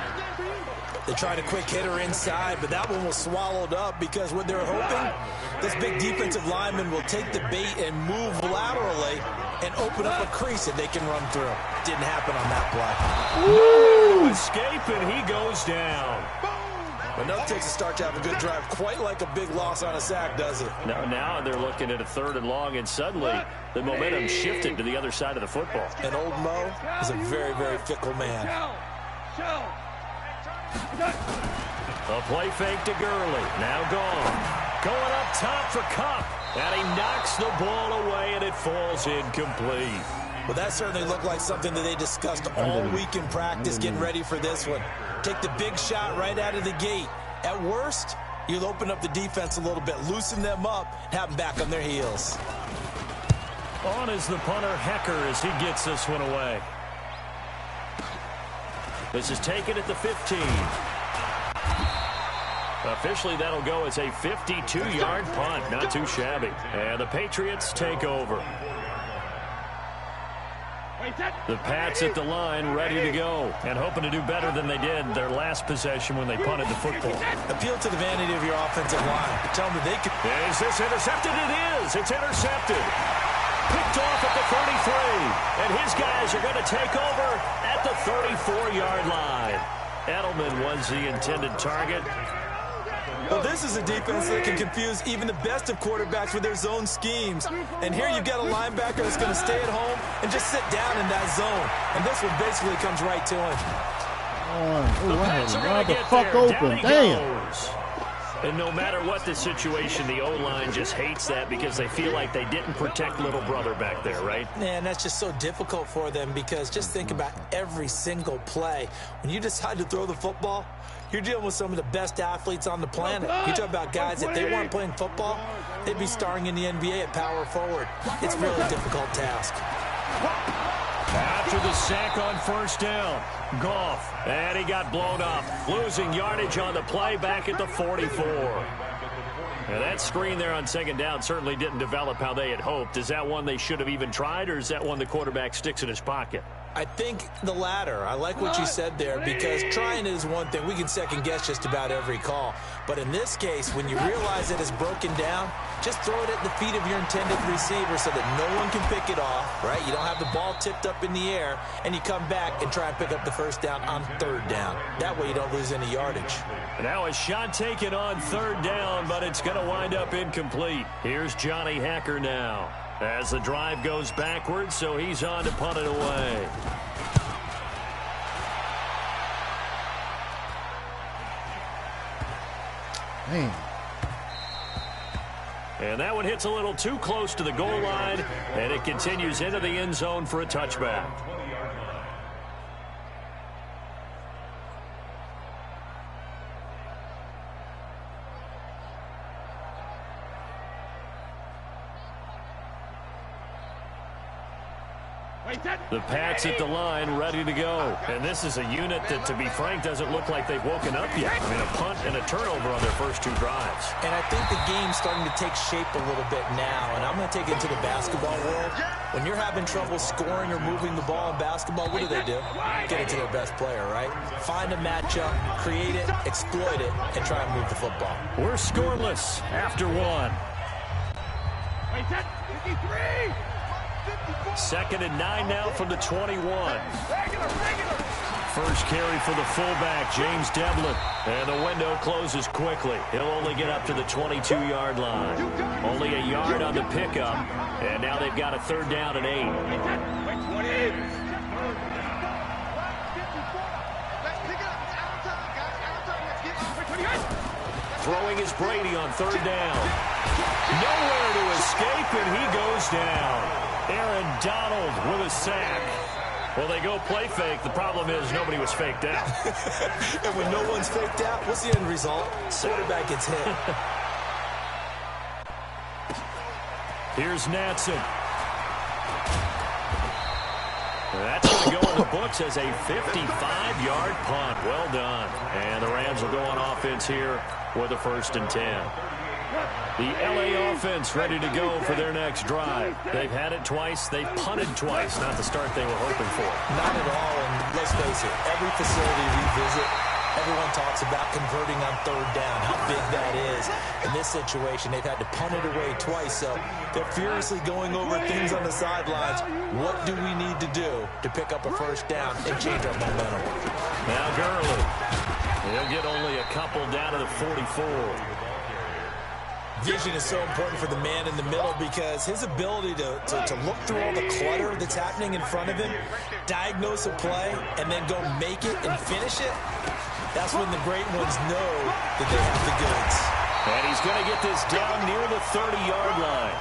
They tried a quick hitter inside, but that one was swallowed up because what they're hoping, this big defensive lineman will take the bait and move laterally and open up a crease that they can run through. Didn't happen on that play. No escape, and he goes down. Enough takes a start to have a good drive, quite like a big loss on a sack, does it? Now they're looking at a 3rd and long, and suddenly the momentum shifted to the other side of the football. And old Mo is a very, very fickle man. A play fake to Gurley. Now gone. Going up top for Kupp. And he knocks the ball away, and it falls incomplete. Well, that certainly looked like something that they discussed all week in practice, getting ready for this one. Take the big shot right out of the gate. At worst, you'll open up the defense a little bit, loosen them up, and have them back on their heels. On is the punter, Hecker, as he gets this one away. This is taken at the 15. Officially, that'll go as a 52-yard punt. Not too shabby. And the Patriots take over. The Pats at the line, ready to go, and hoping to do better than they did their last possession when they punted the football. Appeal to the vanity of your offensive line. Tell them that they can... Is this intercepted? It is. It's intercepted. Picked off at the 33. And his guys are going to take over at the 34-yard line. Edelman was the intended target. Well, this is a defense that can confuse even the best of quarterbacks with their zone schemes. And here you've got a linebacker that's going to stay at home and just sit down in that zone. And this one basically comes right to him. Wide the fuck open. Damn. And no matter what the situation, the O-line just hates that because they feel like they didn't protect little brother back there, right? Man, that's just so difficult for them because just think about every single play. When you decide to throw the football, you're dealing with some of the best athletes on the planet. You talk about guys, if they weren't playing football, they'd be starring in the NBA at power forward. It's a really difficult task. After the sack on first down, Goff, and he got blown up, losing yardage on the play back at the 44. And that screen there on second down certainly didn't develop how they had hoped. Is that one they should have even tried, or is that one the quarterback sticks in his pocket? I think the latter. I like what you said there because trying it is one thing. We can second guess just about every call. But in this case, when you realize it is broken down, just throw it at the feet of your intended receiver so that no one can pick it off, right? You don't have the ball tipped up in the air, and you come back and try and pick up the first down on third down. That way you don't lose any yardage. Now a shot taken on third down, but it's going to wind up incomplete. Here's Johnny Hecker now as the drive goes backwards, so he's on to punt it away. Man. And that one hits a little too close to the goal line, and it continues into the end zone for a touchback. The Pats at the line, ready to go. And this is a unit that, to be frank, doesn't look like they've woken up yet. I mean, a punt and a turnover on their first two drives. And I think the game's starting to take shape a little bit now. And I'm going to take it to the basketball world. When you're having trouble scoring or moving the ball in basketball, what do? Get it to their best player, right? Find a matchup, create it, exploit it, and try and move the football. We're scoreless after one. 2nd and 9 now from the 21. First carry for the fullback, James Devlin. And the window closes quickly. He'll only get up to the 22-yard line. Only a yard on the pickup. And now they've got a 3rd down and 8. Throwing is Brady on third down. Nowhere to escape, and he goes down. Aaron Donald with a sack. Well, they go play fake. The problem is nobody was faked out. And when no one's faked out, what's the end result? Quarterback gets hit. Here's Natson. That's going to go in the books as a 55-yard punt. Well done. And the Rams will go on offense here with a 1st and 10. The LA offense ready to go for their next drive. They've had it twice. They've punted twice. Not the start they were hoping for. Not at all. And let's face it, every facility we visit, everyone talks about converting on third down, how big that is. In this situation, they've had to punt it away twice, so they're furiously going over things on the sidelines. What do we need to do to pick up a 1st down and change our momentum? Now Gurley. He'll get only a couple down to the 44. Vision is so important for the man in the middle because his ability to look through all the clutter that's happening in front of him, diagnose a play, and then go make it and finish it, that's when the great ones know that they have the goods. And he's going to get this down near the 30-yard line.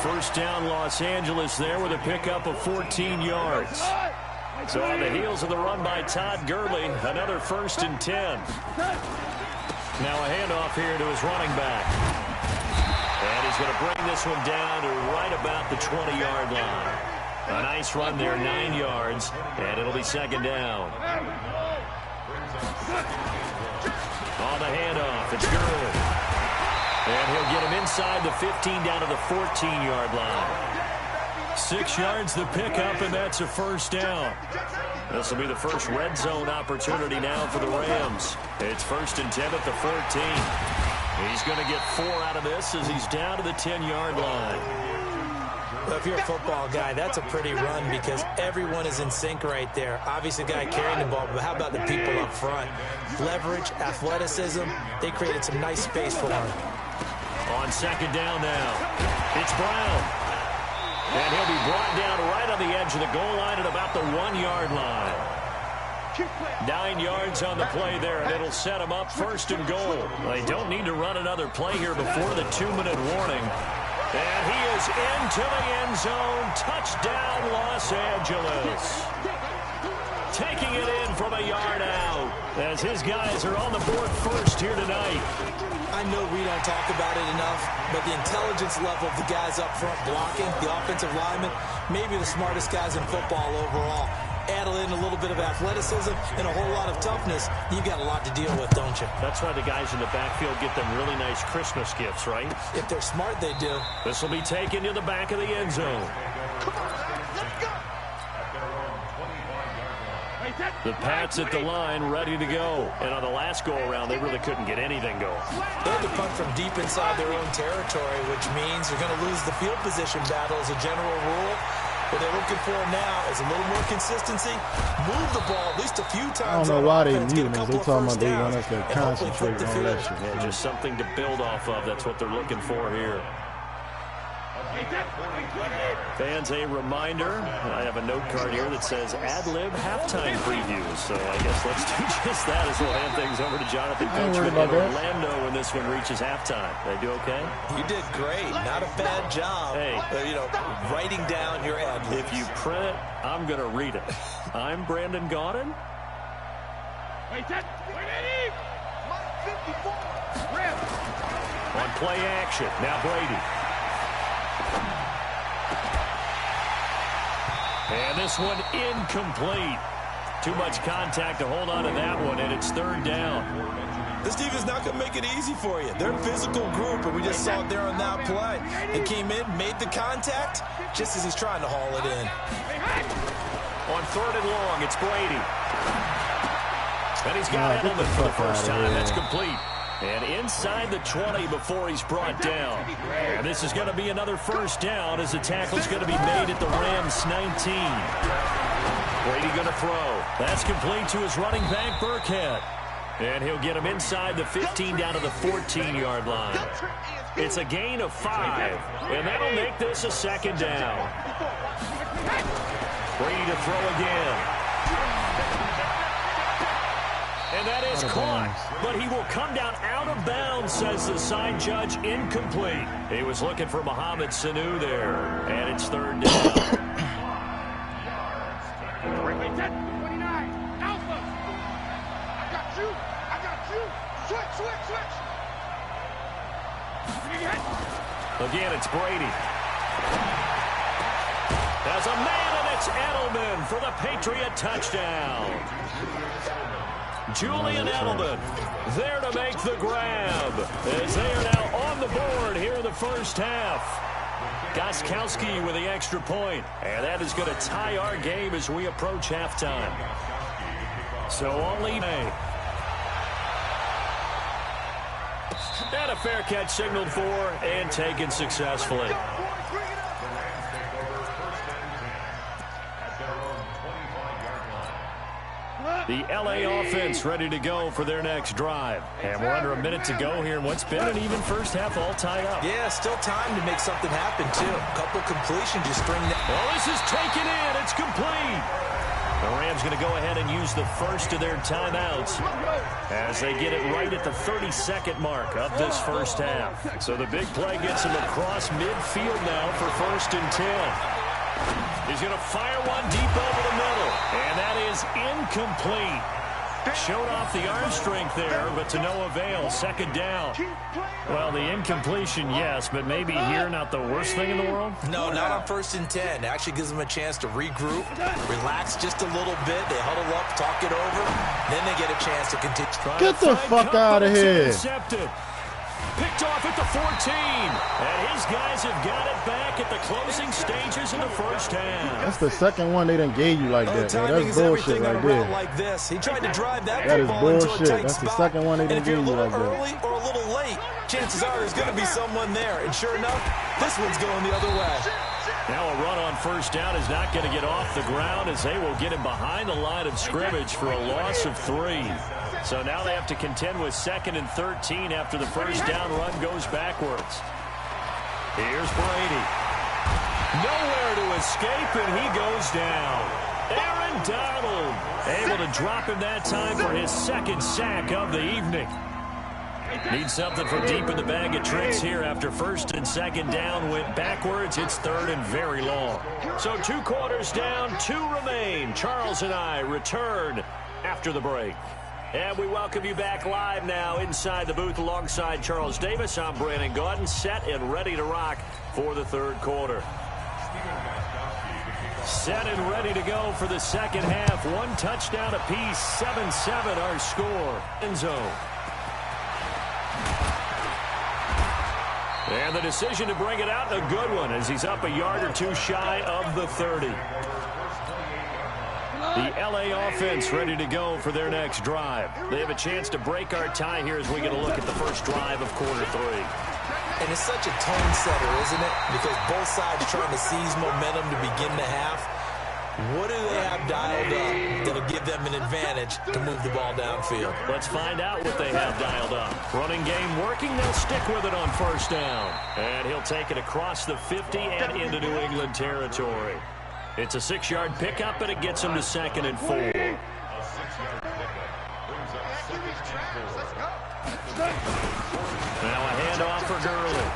1st down Los Angeles there with a pickup of 14 yards. So on the heels of the run by Todd Gurley, another 1st and 10. Now a handoff here to his running back. And he's going to bring this one down to right about the 20-yard line. A nice run there, 9 yards, and it'll be 2nd down. On the handoff, it's Gurley. And he'll get him inside the 15 down to the 14-yard line. 6 yards the pickup, and that's a 1st down. This will be the first red zone opportunity now for the Rams. It's 1st and 10 at the 14. He's going to get 4 out of this as he's down to the 10-yard line. Well, if you're a football guy, that's a pretty run because everyone is in sync right there. Obviously, the guy carrying the ball, but how about the people up front? Leverage, athleticism, they created some nice space for him. On 2nd down now, it's Brown. And he'll be brought down right on the edge of the goal line at about the 1-yard line. 9 yards on the play there, and it'll set him up 1st and goal. They don't need to run another play here before the 2-minute warning. And he is into the end zone. Touchdown, Los Angeles. Taking it in from a yard out as his guys are on the board first here tonight. I know we don't talk about it enough, but the intelligence level of the guys up front blocking, the offensive linemen, maybe the smartest guys in football overall. Add in a little bit of athleticism and a whole lot of toughness, you got a lot to deal with, don't you? That's why the guys in the backfield get them really nice Christmas gifts, right? If they're smart, they do. This will be taken to the back of the end zone. The Pats at the line, ready to go. And on the last go-around, they really couldn't get anything going. They had to punt from deep inside their own territory, which means they're going to lose the field position battle as a general rule. What they're looking for now is a little more consistency, move the ball at least a few times. I don't know why they muting us. They talking about they want us to concentrate on that shit. Yeah, just something to build off of. That's what they're looking for here. Fans, a reminder, I have a note card here that says ad-lib halftime previews. So I guess let's do just that as we'll hand things over to Jonathan Coachman in Orlando when this one reaches halftime. They do okay? You did great. Not a bad job. Hey, writing down your ad-libs. If you print it, I'm going to read it. I'm Brandon Gaudin. On play action, now Brady. And this one incomplete. Too much contact to hold on to that one, and it's 3rd down. This defense not going to make it easy for you. They're a physical group, and we just saw it there on that play. They came in, made the contact, just as he's trying to haul it in. On 3rd and long, it's Brady. And he's got Edelman for the first time. That's complete. And inside the 20 before he's brought down. And this is going to be another 1st down as the tackle's going to be made at the Rams 19. Brady going to throw. That's complete to his running back, Burkhead. And he'll get him inside the 15 down to the 14-yard line. It's a gain of 5. And that'll make this a 2nd down. Brady to throw again. And that is caught, but he will come down out of bounds, says the side judge. Incomplete. He was looking for Mohamed Sanu there, and it's third down. 29. Alpha. I got you. Switch. Again, it's Brady. There's a man, and it's Edelman for the Patriot touchdown. Julian Edelman there to make the grab, as they are now on the board here in the first half. Gostkowski with the extra point, and that is going to tie our game as we approach halftime. So only May. And a fair catch signaled for and taken successfully. The LA offense ready to go for their next drive. And we're under a minute to go here in what's been an even first half, all tied up. Yeah, still time to make something happen, too. A couple completions, just string that. Well, this is taken in. It's complete. The Rams going to go ahead and use the first of their timeouts as they get it right at the 32nd mark of this first half. So the big play gets him across midfield now for 1st and 10. He's going to fire one deep over the middle, and that is incomplete. Showed off the arm strength there, but to no avail. 2nd down. Well, the incompletion, yes, but maybe here not the worst thing in the world? No, not on 1st and 10. It actually gives them a chance to regroup, relax just a little bit. They huddle up, talk it over, then they get a chance to continue. Get the fuck out of here. Intercepted. Picked off at the 14. And his guys have got it back at the closing stages of the first half. That's the second one they done gave you like that. Timing That's is bullshit everything on right a route there. like this. He tried to drive that That is football into a bullshit. tight That's the spot. second one they done And if you're a gave you little like that. early or a little late, chances are there's going to be someone there. And sure enough, this one's going the other way. Now a run on 1st down is not going to get off the ground as they will get him behind the line of scrimmage for a loss of 3. So now they have to contend with 2nd and 13 after the 1st down run goes backwards. Here's Brady. Nowhere to escape, and he goes down. Aaron Donald able to drop him that time for his 2nd sack of the evening. Need something from deep in the bag of tricks here after 1st and 2nd down went backwards. It's 3rd and very long. So 2 quarters down, 2 remain. Charles and I return after the break. And we welcome you back live now inside the booth alongside Charles Davis. I'm Brandon Gaudin, set and ready to rock for the 3rd quarter. Set and ready to go for the 2nd half. 1 touchdown apiece, 7-7 our score. End zone. And the decision to bring it out, a good one, as he's up a yard or 2 shy of the 30. The LA offense ready to go for their next drive. They have a chance to break our tie here as we get a look at the first drive of quarter 3. And it's such a tone setter, isn't it? Because both sides trying to seize momentum to begin the half. What do they have dialed up that'll give them an advantage to move the ball downfield? Let's find out what they have dialed up. Running game working. They'll stick with it on 1st down. And he'll take it across the 50 and into New England territory. It's a 6-yard pickup, and it gets him to 2nd and 4. Now a handoff for Gurley.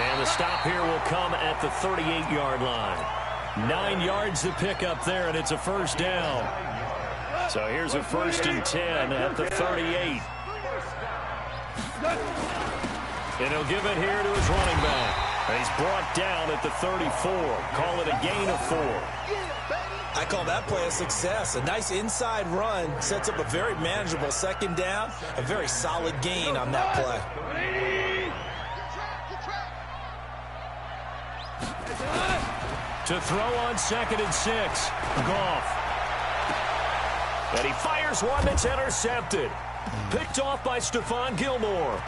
And the stop here will come at the 38-yard line. 9 yards to pick up there, and it's a 1st down. So here's a 1st and 10 at the 38. And he'll give it here to his running back. And he's brought down at the 34. Call it a gain of 4. I call that play a success. A nice inside run sets up a very manageable 2nd down. A very solid gain on that play. To throw on 2nd and 6. Goff. And he fires one that's intercepted. Picked off by Stephon Gilmore.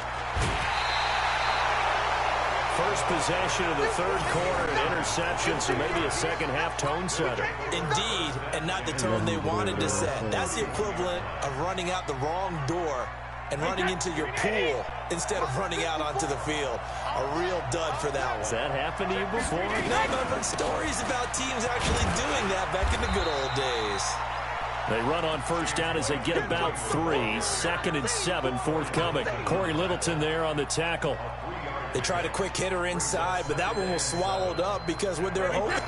First possession of the 3rd quarter, an interception, so maybe a 2nd half tone setter. Indeed, and not the tone they wanted to set. That's the equivalent of running out the wrong door and running into your pool instead of running out onto the field. A real dud for that one. Has that happened to you before? No, but stories about teams actually doing that back in the good old days. They run on first down as they get about 3. 2nd and 7 forthcoming. Corey Littleton there on the tackle. They tried a quick hitter inside, but that one was swallowed up because what they're hoping,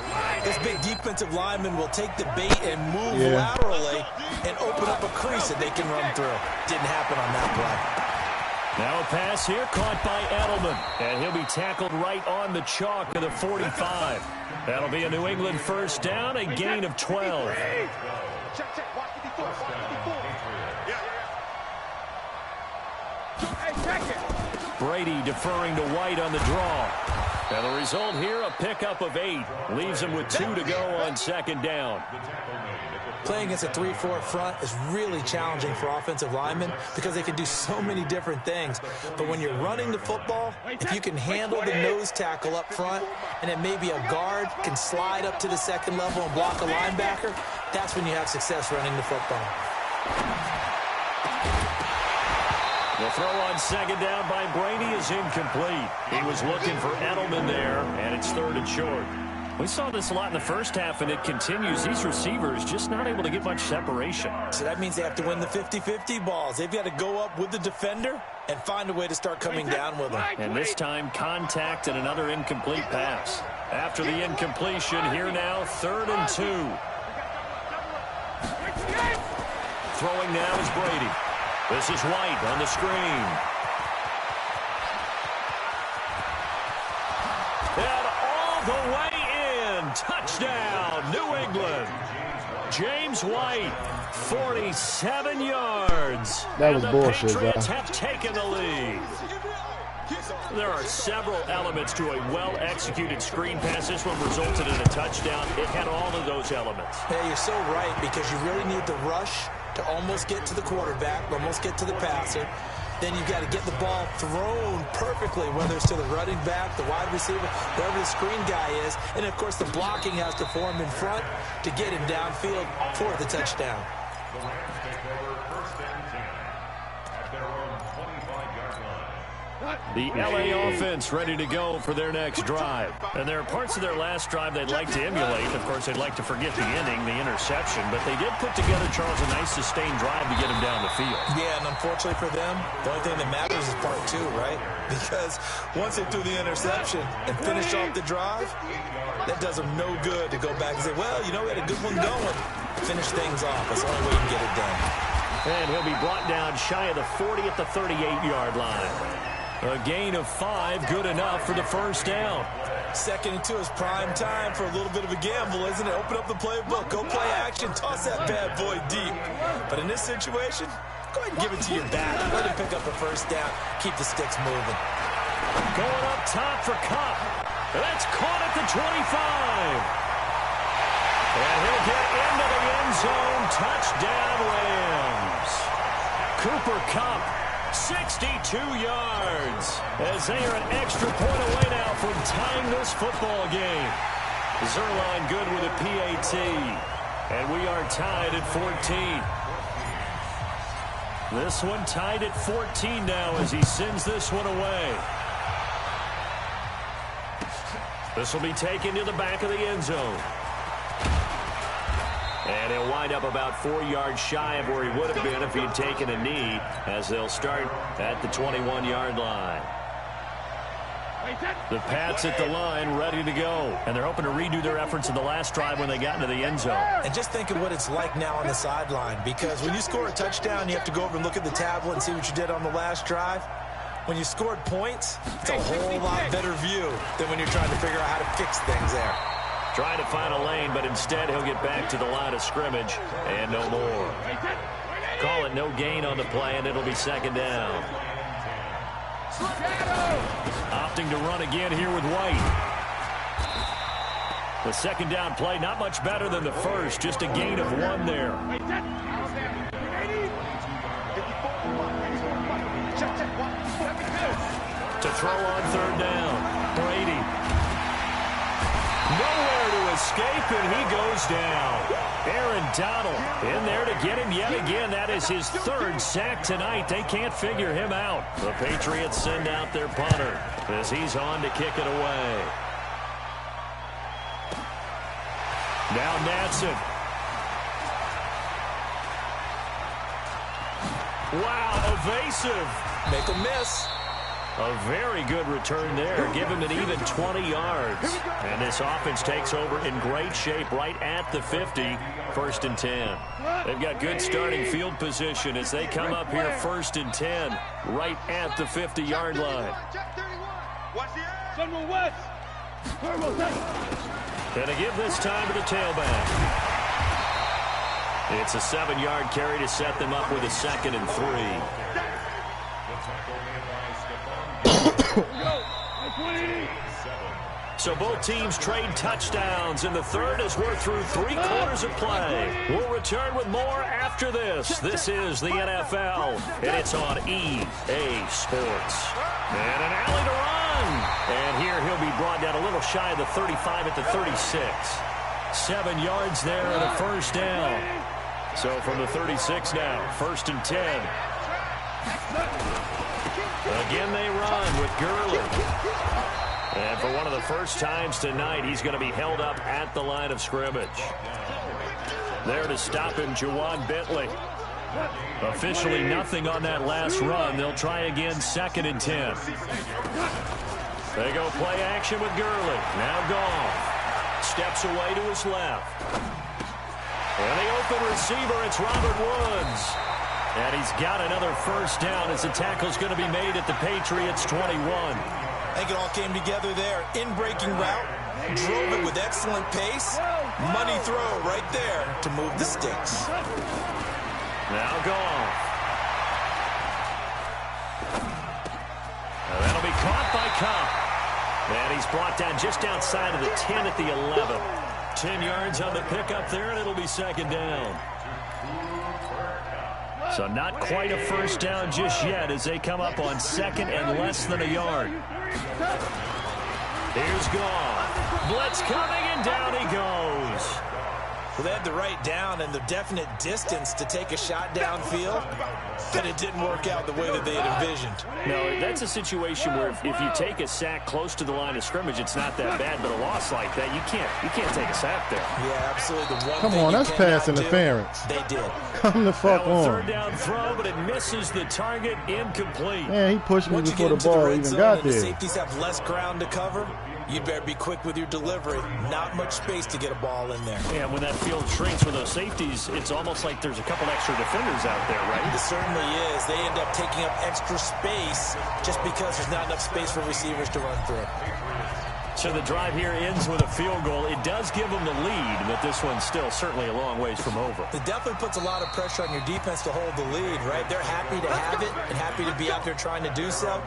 this big defensive lineman will take the bait and move laterally and open up a crease that they can run through. Didn't happen on that play. Now a pass here caught by Edelman, and he'll be tackled right on the chalk of the 45. That'll be a New England first down, a gain of 12. Brady deferring to White on the draw. And the result here, a pickup of 8. Leaves him with 2 to go on 2nd down. Playing against a 3-4 front is really challenging for offensive linemen because they can do so many different things. But when you're running the football, if you can handle the nose tackle up front and then maybe a guard can slide up to the 2nd level and block a linebacker, that's when you have success running the football. The throw on 2nd down by Brady is incomplete. He was looking for Edelman there, and it's 3rd and short. We saw this a lot in the first half, and it continues. These receivers just not able to get much separation. So that means they have to win the 50-50 balls. They've got to go up with the defender and find a way to start coming down with them. And this time, contact and another incomplete pass. After the incompletion, here now, 3rd and 2. Throwing now is Brady. This is White on the screen. And all the way in. Touchdown, New England. James White, 47 yards. That was and bullshit, the Patriots bro. have taken the lead. There are several elements to a well-executed screen pass. This one resulted in a touchdown. It had all of those elements. Yeah, you're so right, because you really need the rush to almost get to the quarterback, almost get to the passer. Then you've got to get the ball thrown perfectly, whether it's to the running back, the wide receiver, wherever the screen guy is. And, of course, the blocking has to form in front to get him downfield for the touchdown. The LA offense ready to go for their next drive. And there are parts of their last drive they'd like to emulate. Of course, they'd like to forget the inning, the interception. But they did put together, Charles, a nice sustained drive to get him down the field. Yeah, and unfortunately for them, the only thing that matters is part 2, right? Because once they threw the interception and finished off the drive, that does them no good to go back and say, well, you know, we had a good one going. Finish things off. That's the only way you can get it done. And he'll be brought down shy of the 40 at the 38-yard line. A gain of 5, good enough for the first down. 2nd and 2 is prime time for a little bit of a gamble, isn't it? Open up the playbook, go play action, toss that bad boy deep. But in this situation, go ahead and give it to your back. Let him pick up a first down, keep the sticks moving. Going up top for Kupp. That's caught at the 25. And he'll get into the end zone. Touchdown, Rams. Cooper Kupp, 62 yards, as they are an extra point away now from tying this football game. Zerline good with a PAT, and we are tied at 14. This one tied at 14 now as he sends this one away. This will be taken to the back of the end zone. And he'll wind up about 4 yards shy of where he would have been if he had taken a knee, as they'll start at the 21-yard line. The Pats at the line ready to go, and they're hoping to redo their efforts in the last drive when they got into the end zone. And just think of what it's like now on the sideline, because when you score a touchdown, you have to go over and look at the tablet and see what you did on the last drive. When you scored points, it's a whole lot better view than when you're trying to figure out how to fix things there. Trying to find a lane, but instead he'll get back to the line of scrimmage and no more. Call it no gain on the play, and it'll be 2nd down. Opting to run again here with White. The 2nd down play, not much better than the first, just a gain of 1 there. To throw on 3rd down, Brady. Nowhere to escape, and he goes down. Aaron Donald in there to get him yet again. That is his 3rd sack tonight. They can't figure him out. The Patriots send out their punter as he's on to kick it away. Now Natson. Wow, evasive. Make them miss. A very good return there. Give him an even 20 yards. And this offense takes over in great shape right at the 50, first and 10. They've got good starting field position as they come up here first and 10 right at the 50-yard line. And to give this time to the tailback. It's a 7-yard carry to set them up with a 2nd and 3. So both teams trade touchdowns in the third as we're through 3 quarters of play. We'll return with more after this. This is the NFL, and it's on EA Sports. And an alley to run. And here he'll be brought down a little shy of the 35 at the 36. 7 yards there and a first down. So from the 36 now, first and 10. Again they run with Gurley. And for one of the first times tonight, he's going to be held up at the line of scrimmage. There to stop him, Juwan Bentley. Officially nothing on that last run. They'll try again, 2nd and 10. They go play action with Gurley. Now Goff steps away to his left. And the open receiver, it's Robert Woods. And he's got another first down as the tackle's going to be made at the Patriots' 21. I think it all came together there. In-breaking route, drove it with excellent pace. Money throw right there to move the sticks. Now Goff. And that'll be caught by Cup. And he's brought down just outside of the 10 at the 11. 10 yards on the pickup there, and it'll be 2nd down. So not quite a first down just yet as they come up on 2nd and less than a yard. Here's Goff. Blitz coming, and down he goes. Well, they had the right down and the definite distance to take a shot downfield, but it didn't work out the way that they had envisioned. No, that's a situation where if you take a sack close to the line of scrimmage, it's not that bad, but a loss like that, you can't take a sack there. Yeah, absolutely. The one Come thing on, you that's cannot pass interference. They did. Come the fuck Now a on. third down throw, but it misses the target, incomplete. Man, he pushed me Once you before get the into ball red even zone got and the there. safeties have less ground to cover, you'd better be quick with your delivery. Not much space to get a ball in there. Yeah, when that field shrinks for those safeties, it's almost like there's a couple extra defenders out there, right? It certainly is. They end up taking up extra space just because there's not enough space for receivers to run through. So the drive here ends with a field goal. It does give them the lead, but this one's still certainly a long ways from over. It definitely puts a lot of pressure on your defense to hold the lead, right? They're happy to have it and happy to be out there trying to do so.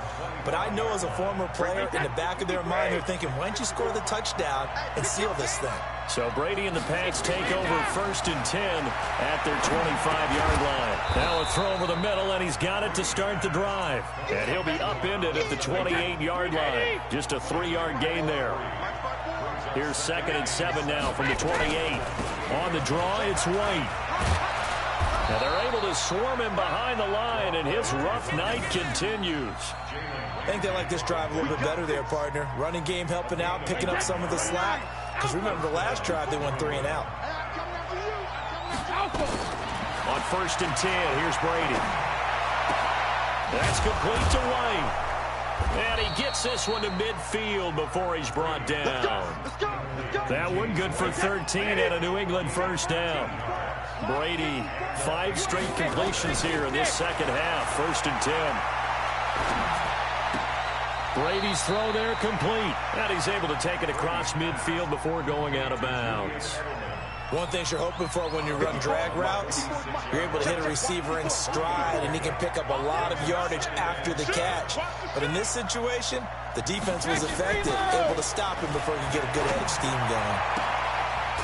But I know as a former player, in the back of their mind, they're thinking, why don't you score the touchdown and seal this thing? So Brady and the Pats take over first and 10 at their 25-yard line. Now a throw over the middle, and he's got it to start the drive. And he'll be upended at the 28-yard line. Just a 3-yard gain there. Here's 2nd and 7 now from the 28. On the draw, it's White. And they're able to swarm him behind the line, and his rough night continues. I think they like this drive a little bit better there, partner. Running game helping out, picking up some of the slack. Because remember, the last drive, they went 3 and out. On first and 10, here's Brady. That's complete to White. And he gets this one to midfield before he's brought down. That one good for 13 and a New England first down. Brady, 5 straight completions here in this second half. First and 10. Brady's throw there complete. And he's able to take it across midfield before going out of bounds. One thing you're hoping for when you run drag routes, you're able to hit a receiver in stride, and he can pick up a lot of yardage after the catch. But in this situation, the defense was effective, able to stop him before he could get a good head of steam going.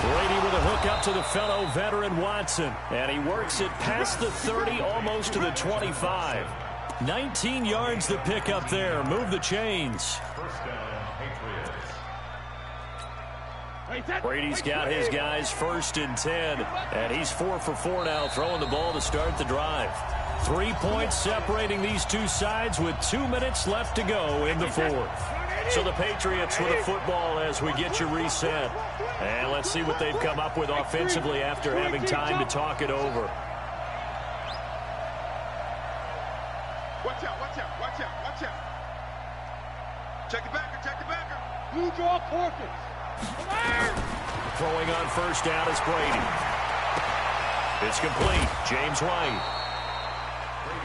Brady with a hook up to the fellow veteran Watson. And he works it past the 30, almost to the 25. 19 yards to pick up there. Move the chains. Brady's got his guys first and 10. And he's 4 for 4 now, throwing the ball to start the drive. 3 points separating these two sides with 2 minutes left to go in the fourth. So the Patriots with a football as we get you reset. And let's see what they've come up with offensively after having time to talk it over. Watch out, watch out, watch out, watch out. Check the backer, check the backer. Blue draw Corkins. Throwing on first down is Brady. It's complete. James White.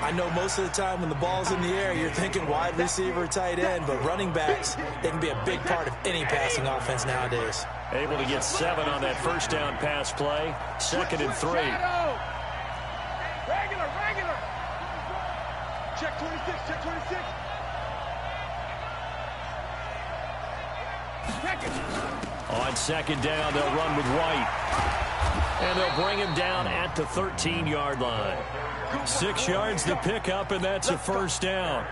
I know most of the time when the ball's in the air, you're thinking wide receiver, tight end, but running backs, they can be a big part of any passing offense nowadays. Able to get 7 on that first down pass play. 2nd and 3. Regular. Check 26, check 26. On 2nd down, they'll run with White. And they'll bring him down at the 13-yard line. 6 yards to pick up, and that's a first down.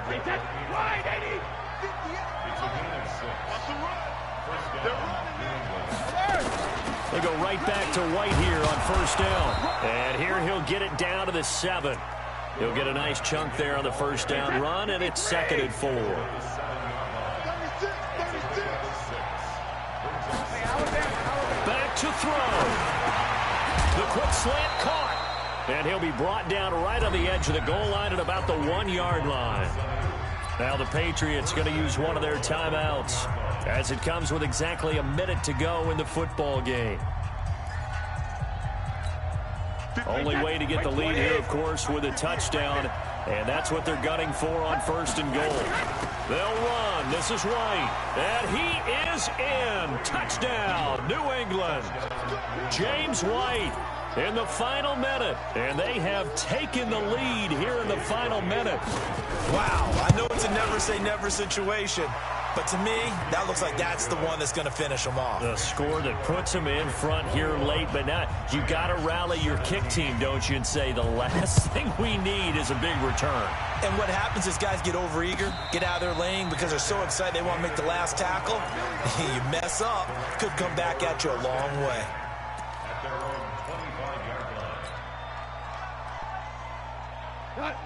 They go right back to White here on first down. And here he'll get it down to the 7. He'll get a nice chunk there on the first down run, and it's 2nd and 4. Back to throw. The quick slant caught. And he'll be brought down right on the edge of the goal line at about the 1-yard line. Now the Patriots going to use one of their timeouts as it comes with exactly a minute to go in the football game. Only way to get the lead here, of course, with a touchdown. And that's what they're gunning for on 1st and goal. They'll run. This is White. And he is in. Touchdown, New England. James White in the final minute. And they have taken the lead here in the final minute. Wow, I know it's a never-say-never situation, but to me, that looks like that's the one that's going to finish them off. The score that puts them in front here late, but now you got to rally your kick team, don't you, and say the last thing we need is a big return. And what happens is guys get overeager, get out of their lane because they're so excited they want to make the last tackle. You mess up, could come back at you a long way.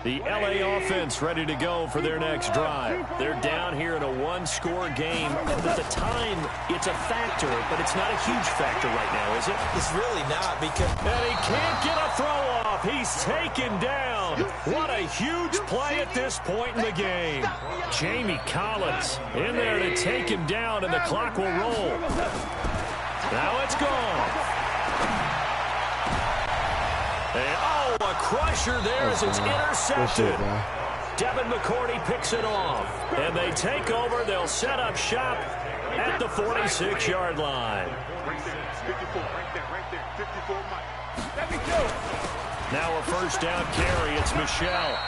The LA offense ready to go for their next drive. They're down here in a 1-score game. At the time, it's a factor, but it's not a huge factor right now, is it? It's really not because... And he can't get a throw off. He's taken down. What a huge play at this point in the game. Jamie Collins in there to take him down, and the clock will roll. Now it's gone. And, oh, a crusher there as it's intercepted. Devin McCourty picks it off. And they take over. They'll set up shop at the 46-yard line. 54, right there, 54, Mike. Now a first down carry. It's Michelle.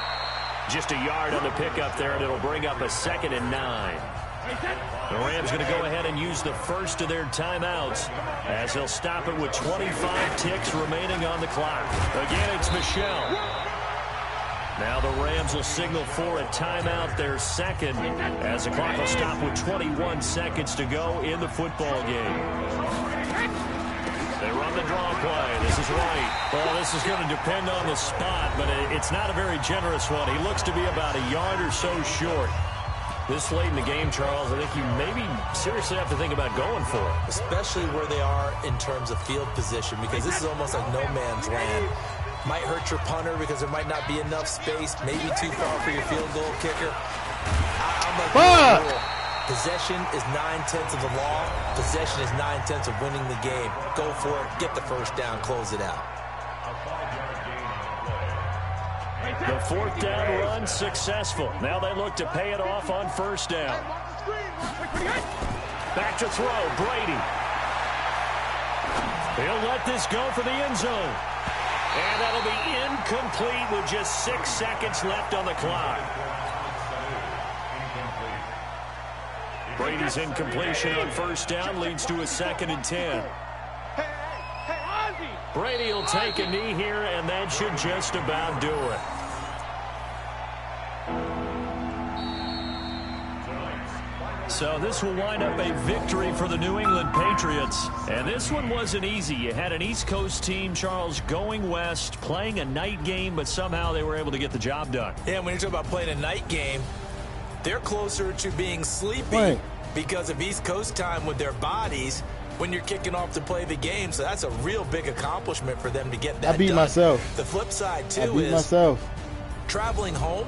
Just a yard on the pickup there, and it'll bring up a 2nd and 9. The Rams going to go ahead and use the first of their timeouts as they'll stop it with 25 ticks remaining on the clock. Again, it's Michelle. Now the Rams will signal for a timeout, their 2nd, as the clock will stop with 21 seconds to go in the football game. They run the draw play. This is White. Well, this is going to depend on the spot, but it's not a very generous one. He looks to be about a yard or so short. This late in the game, Charles, I think you maybe seriously have to think about going for it. Especially where they are in terms of field position, because this is almost like no man's land. Might hurt your punter because there might not be enough space, maybe too far for your field goal kicker. I'm like, possession is 9/10 of the law. Possession is 9/10 of winning the game. Go for it, get the first down, close it out. The 4th down run successful. Now they look to pay it off on first down. Back to throw, Brady. He'll let this go for the end zone. And that'll be incomplete with just 6 seconds left on the clock. Brady's incompletion on first down leads to a 2nd and 10. Brady will take a knee here, and that should just about do it. So this will wind up a victory for the New England Patriots. And this one wasn't easy. You had an East Coast team, Charles, going west, playing a night game, but somehow they were able to get the job done. Yeah, when you're talking about playing a night game, they're closer to being sleepy because of East Coast time with their bodies when you're kicking off to play the game. So that's a real big accomplishment for them to get that I beat done. myself. The flip side, too, I beat is myself. traveling home,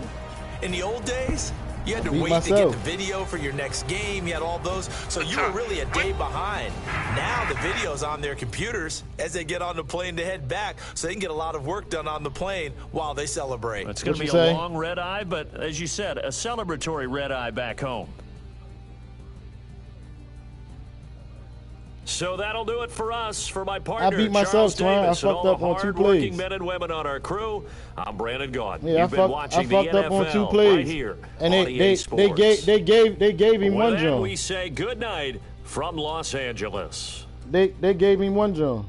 In the old days, you had to Beat wait myself. to get the video for your next game. You had all those. So you were really a day behind. Now the video's on their computers as they get on the plane to head back, so they can get a lot of work done on the plane while they celebrate. It's going to be a long red eye, but as you said, a celebratory red eye back home. So that'll do it for us. For my partner, I beat myself, Charles Davis, I and fucked all up the on 2 hard-working plays. men and women on our crew, I'm Brandon Gaudin. Yeah, You've been watching the I fucked up on 2 NFL plays. right here And on EA Sports. they gave him With one that, jump. we say good night from Los Angeles. They gave him one jump.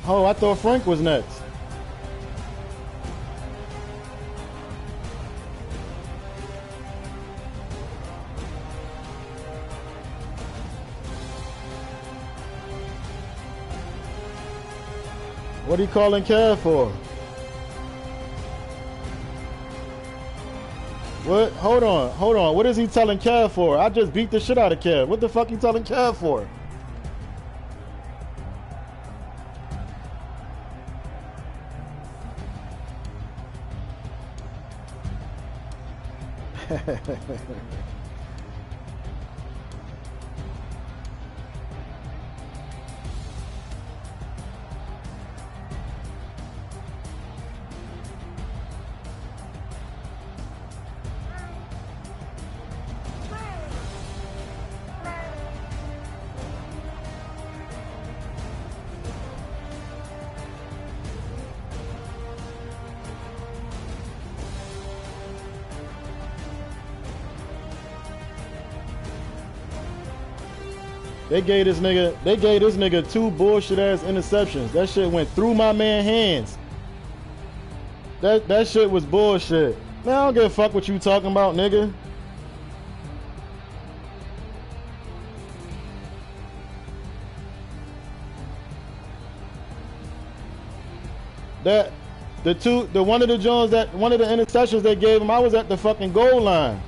Oh, I thought Frank was next. What are you calling Kev for? What? Hold on. What is he telling Kev for? I just beat the shit out of Kev. What the fuck you telling Kev for? They gave this nigga 2 bullshit ass interceptions. That shit went through my man's hands. That shit was bullshit. Man, I don't give a fuck what you talking about, nigga. One of the interceptions they gave him, I was at the fucking goal line.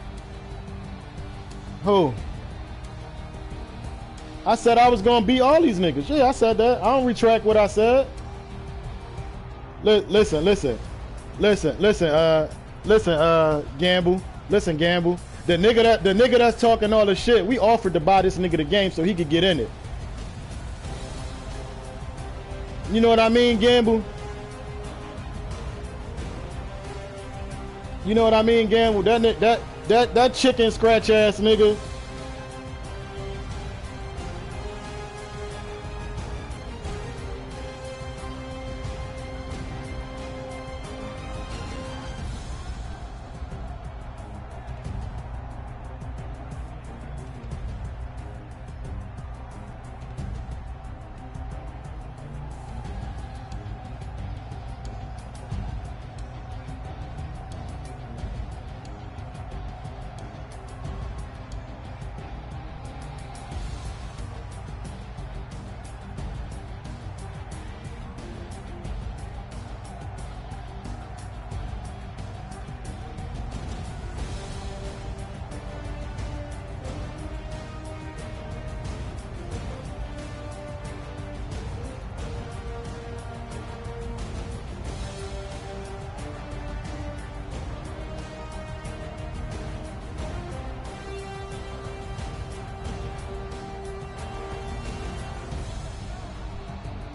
Who? I said I was gonna beat all these niggas. Yeah, I said that. I don't retract what I said. Listen, Gamble. Listen, Gamble. The nigga that's talking all this shit, we offered to buy this nigga the game so he could get in it. You know what I mean, Gamble? You know what I mean, Gamble? That chicken scratch ass nigga.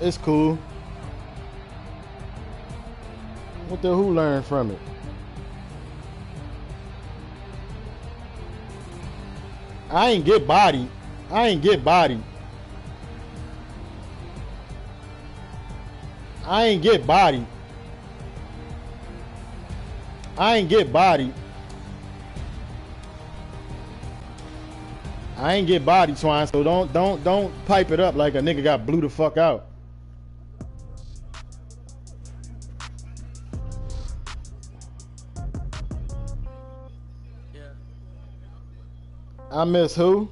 It's cool. What the who learned from it? I ain't get bodied. I ain't get bodied. I ain't get bodied. I ain't get bodied. I ain't get bodied, Swine, so don't pipe it up like a nigga got blew the fuck out. I miss who?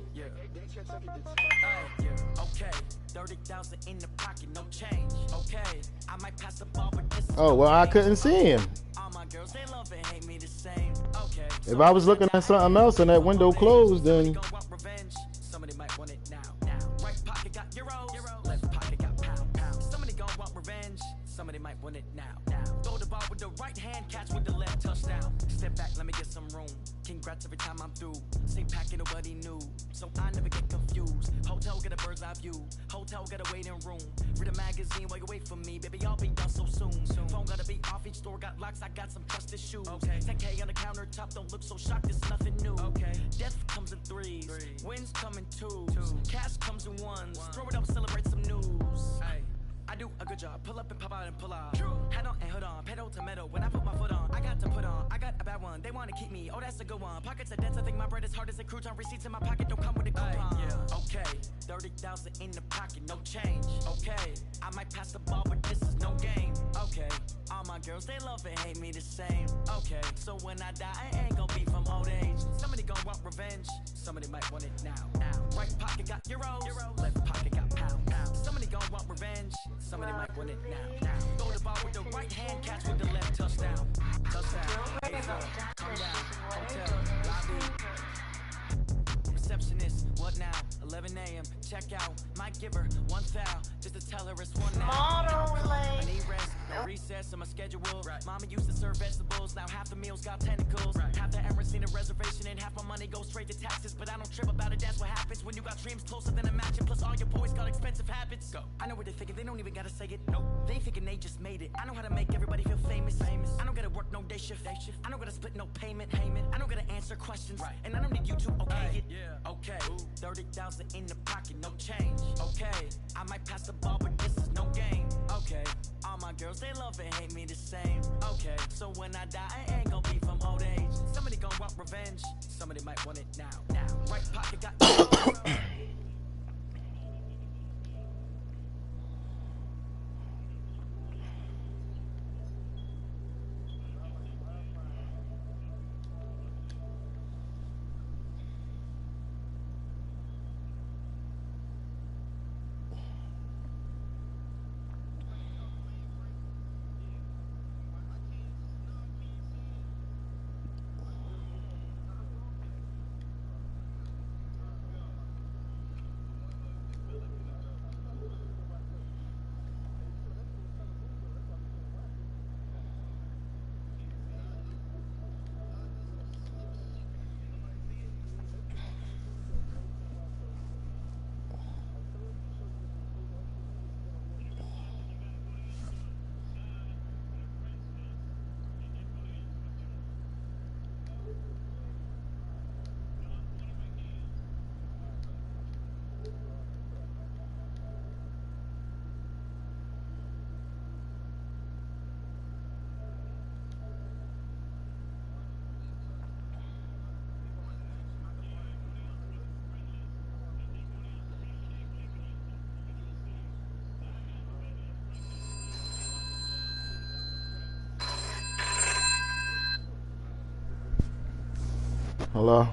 Oh, well, I couldn't see him. If I was looking at something else and that window closed, then congrats every time I'm through. Stay packing nobody new, so I never get confused. Hotel get a bird's eye view, hotel got a waiting room. Read a magazine while you wait for me, baby, I'll be done so soon. Phone gotta be off, each store got locks, I got some trusted shoes. 10K on the countertop, don't look so shocked, it's nothing new. Death comes in threes, wins come in twos, cash comes in ones. Throw it up, celebrate some news. I do a good job, pull up and pop out and pull out. Head on and hood on, pedal to metal. When I put my foot on, I got to put on. I got a bad one, they wanna keep me. Oh, that's a good one. Pockets are dense, I think my bread is hard as a crouton. Receipts in my pocket don't come with a coupon. Okay, 30,000 in the pocket, no change. Okay, I might pass the ball, but this is no game. Okay, all my girls, they love and hate me the same. Okay, so when I die, I ain't gon' be from old age. Somebody gon' want revenge, somebody might want it now. Right pocket got euros, left pocket got pounds. Somebody gon' want revenge, somebody might want it now. Throw the ball with the right hand, catch with the left, touchdown. Touchdown, come down, hotel, lobby. Receptionist, what now? 11 a.m. Check out. Might give her one foul just to tell her it's one now. I need rest, no recess on my schedule. Mama used to serve vegetables, now half the meals got tentacles. Half the Emirates need a reservation and half my money goes straight to taxes. But I don't trip about it, that's what happens when you got dreams closer than a match. And plus all your boys got expensive habits. Go. I know what they're thinking, they don't even gotta say it. Nope. They thinking they just made it. I know how to make everybody feel famous. I don't gotta work no day shift. I don't gotta split no payment. I don't gotta answer questions. And I don't need you to okay it. Okay, 30,000 in the pocket, no change. Okay, I might pass the ball, but this is no game. Okay, all my girls, they love and hate me the same. Okay, so when I die, I ain't gon' be from old age. Somebody gon' want revenge, somebody might want it now. Right pocket got Hello?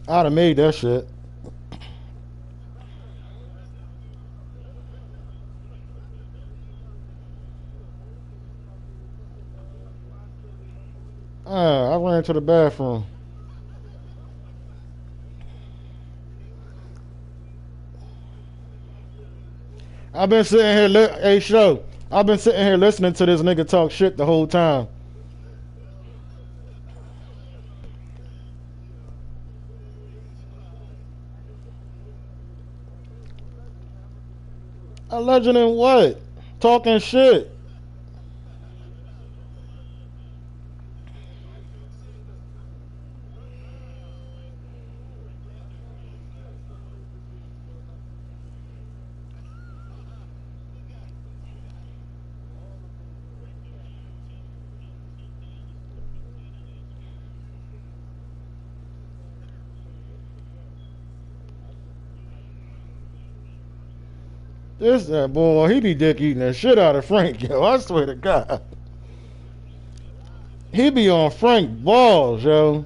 I'd have made that shit. I ran to the bathroom. I've been sitting here, hey, show. I've been sitting here listening to this nigga talk shit the whole time. A legend in what? Talking shit. This that boy, he be dick eating the shit out of Frank, yo. I swear to God. He be on Frank balls, yo.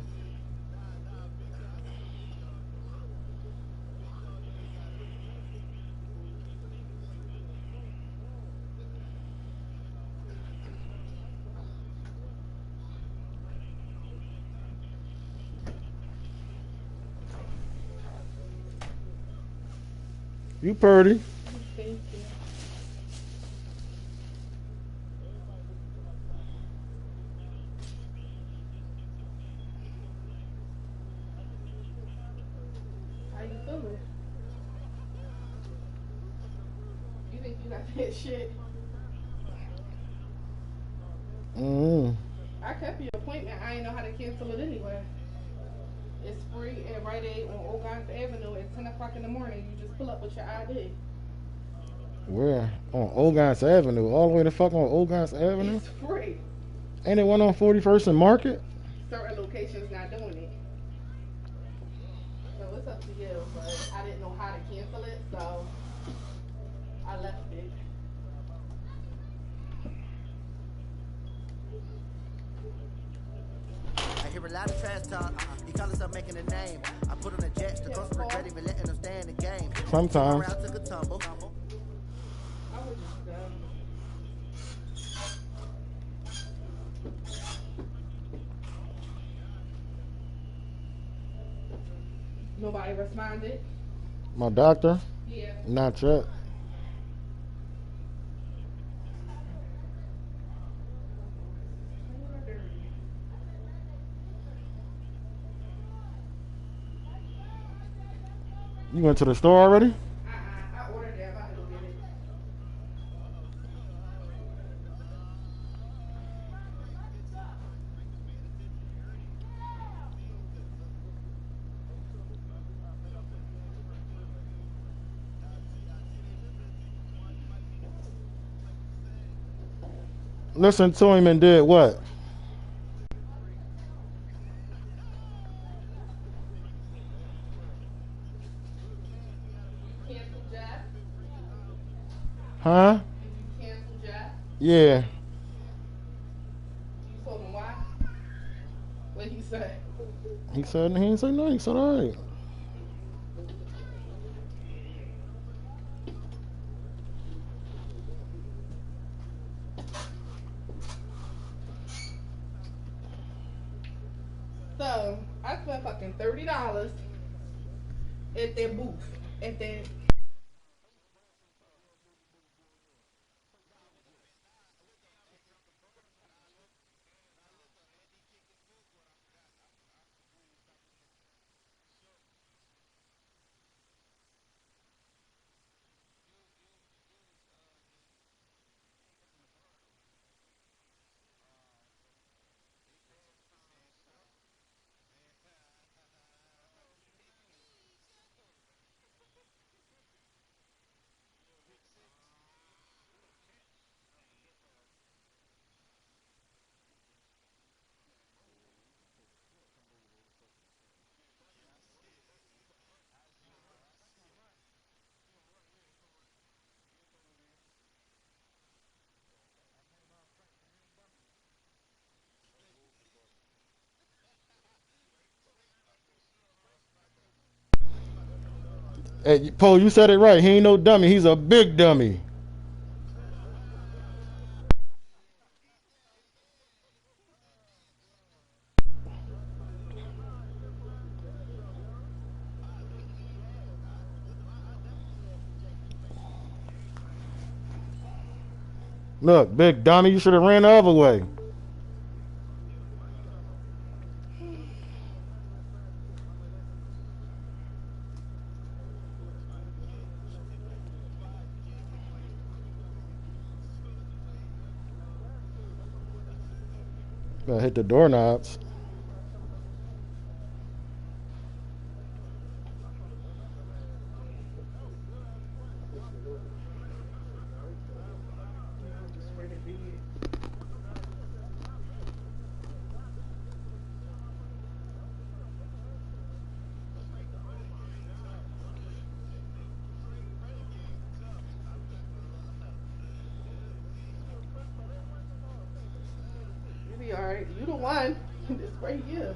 You purty. Thank you. How you feeling? You think you got that shit? I kept your appointment. I didn't know how to cancel it anyway. It's free at Rite Aid on Ogans Avenue at 10 o'clock in the morning. You just pull up with your ID. Where? On Ogans Avenue. All the way the fuck on Ogans Avenue? It's free. Ain't it one on 41st and Market? Certain locations not doing it. So it's up to you. But I didn't know how to cancel it, so I left it. I hear a lot of trash talk. He call himself making a name. I put on a jet. The coach regret even letting him stay in the game. Sometimes. I would just go. Nobody responded? My doctor? Yeah. Not yet. You went to the store already? I ordered that. I'm about to go get it. listened to him and did what? Cancel Jack? Huh? Did you cancel Jack? Yeah. You told him why? What he say? He said he didn't say no. He said all right. So I spent fucking $30 at their booth. At their Hey, Poe, you said it right. He ain't no dummy. He's a big dummy. Look, big dummy. You should have ran the other way. Gotta hit the doorknobs. You be alright. You the one. This right here.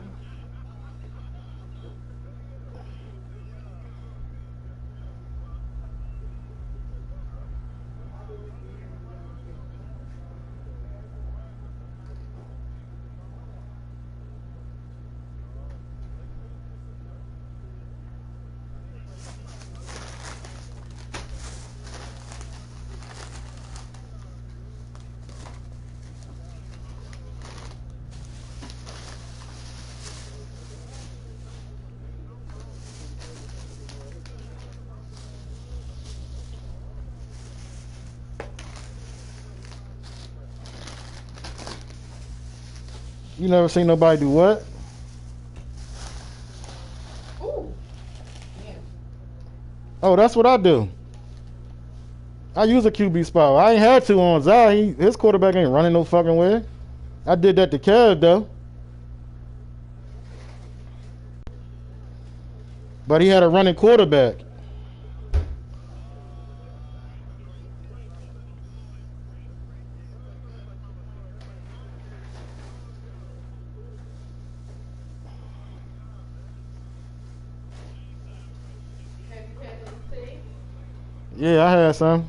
You never seen nobody do what? Ooh. Yeah. Oh, that's what I do. I use a QB spot. I ain't had to on Zai. His quarterback ain't running no fucking way. I did that to Kev though. But he had a running quarterback. Have you had any tea? Yeah, I had some.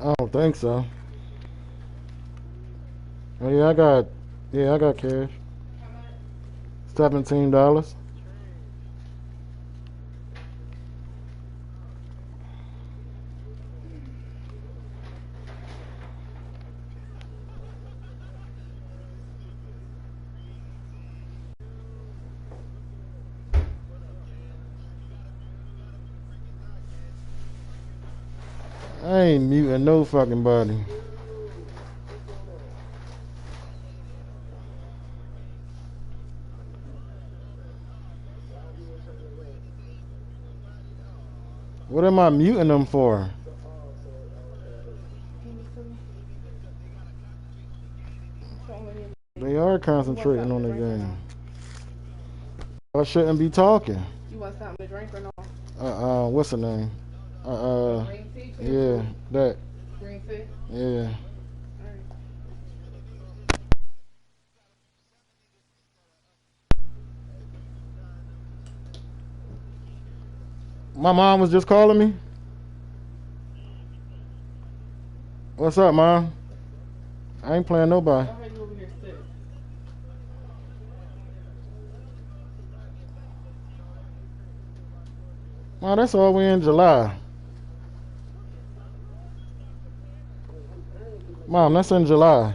I don't think so. Oh yeah, I got cash. How much? $17. I ain't muting no fucking body. What am I muting them for? Give me some. Don't let him- They are concentrating on the game. I shouldn't be talking. You want something to drink or no? What's the name? Green tea? Yeah, that. Green tea? Yeah. Alright. My mom was just calling me. What's up, Mom? I ain't playing nobody. I'll have you over here sit. Mom, that's all we in July. Mom, that's in July.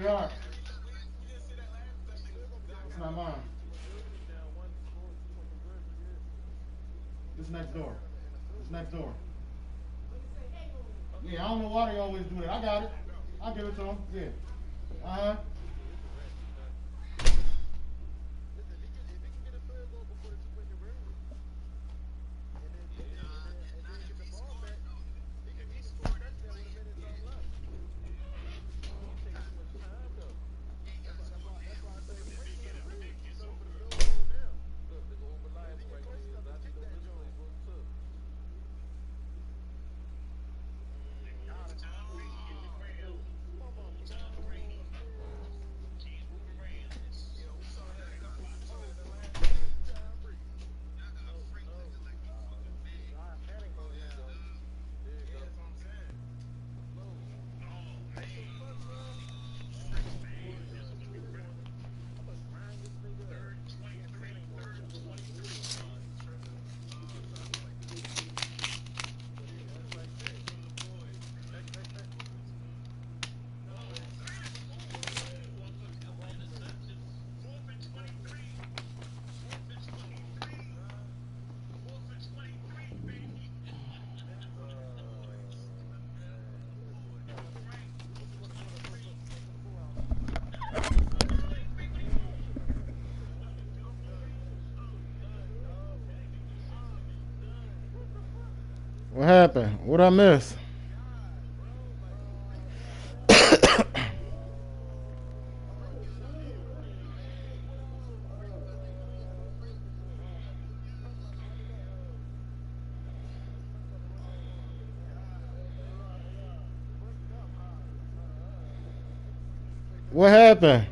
We are. It's not mine. This next door. This next door. Yeah, I don't know why they always do that. I got it. I'll give it to them. Yeah. Uh-huh. happened? What I miss? What happened?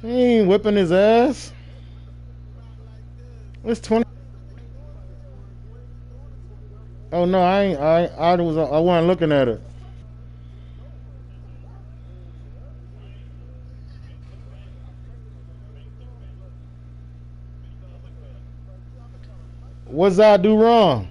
He ain't whipping his ass. It's 20. Oh no, I wasn't looking at it. What's I do wrong?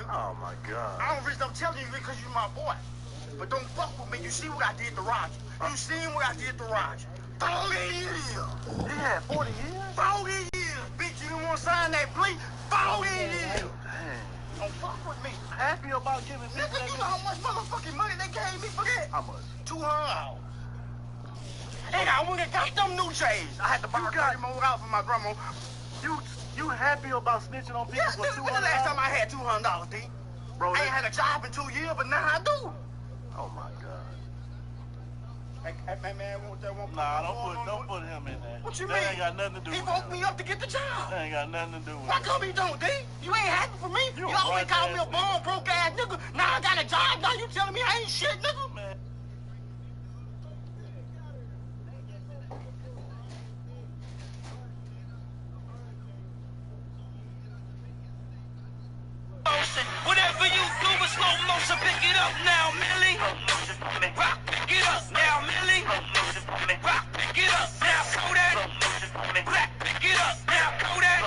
Oh my God. I don't reason I'm telling you because you're my boy. But don't fuck with me. You see what I did to Roger. You seen what I did to Roger. 40 years. Yeah, 40 years? 40 years. Bitch, you didn't want to sign that plea? 40 years. Dang. Don't fuck with me. Happy about giving me. Nigga, you know how much motherfucking money they gave me for that? How much? $200. And I went and got them new J's. I had to buy 30 more out for my grandma. You happy about snitching on people for $200? When the last time I had $200, D? Bro, I ain't had a job in 2 years, but now I do. Oh my God. Hey man, what that one? Nah, don't put him in there. What you mean? That ain't got nothing to do with it. He woke me up to get the job. That ain't got nothing to do with it. Why come he don't, D? You ain't happy for me? You always call me a bum, broke ass nigga. Now I got a job, now you telling me I ain't shit, nigga? Man. Whatever you do with slow motion, pick it up now, Millie. Rock, pick it up now, Millie. Rock, pick it up now, Kodak. Black, pick it up now, Kodak.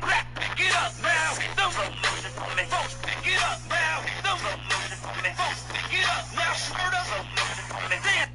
Black, pick it up now, them. Folks, pick it up now, them. Folks, pick it up now, Schmurder. Dance.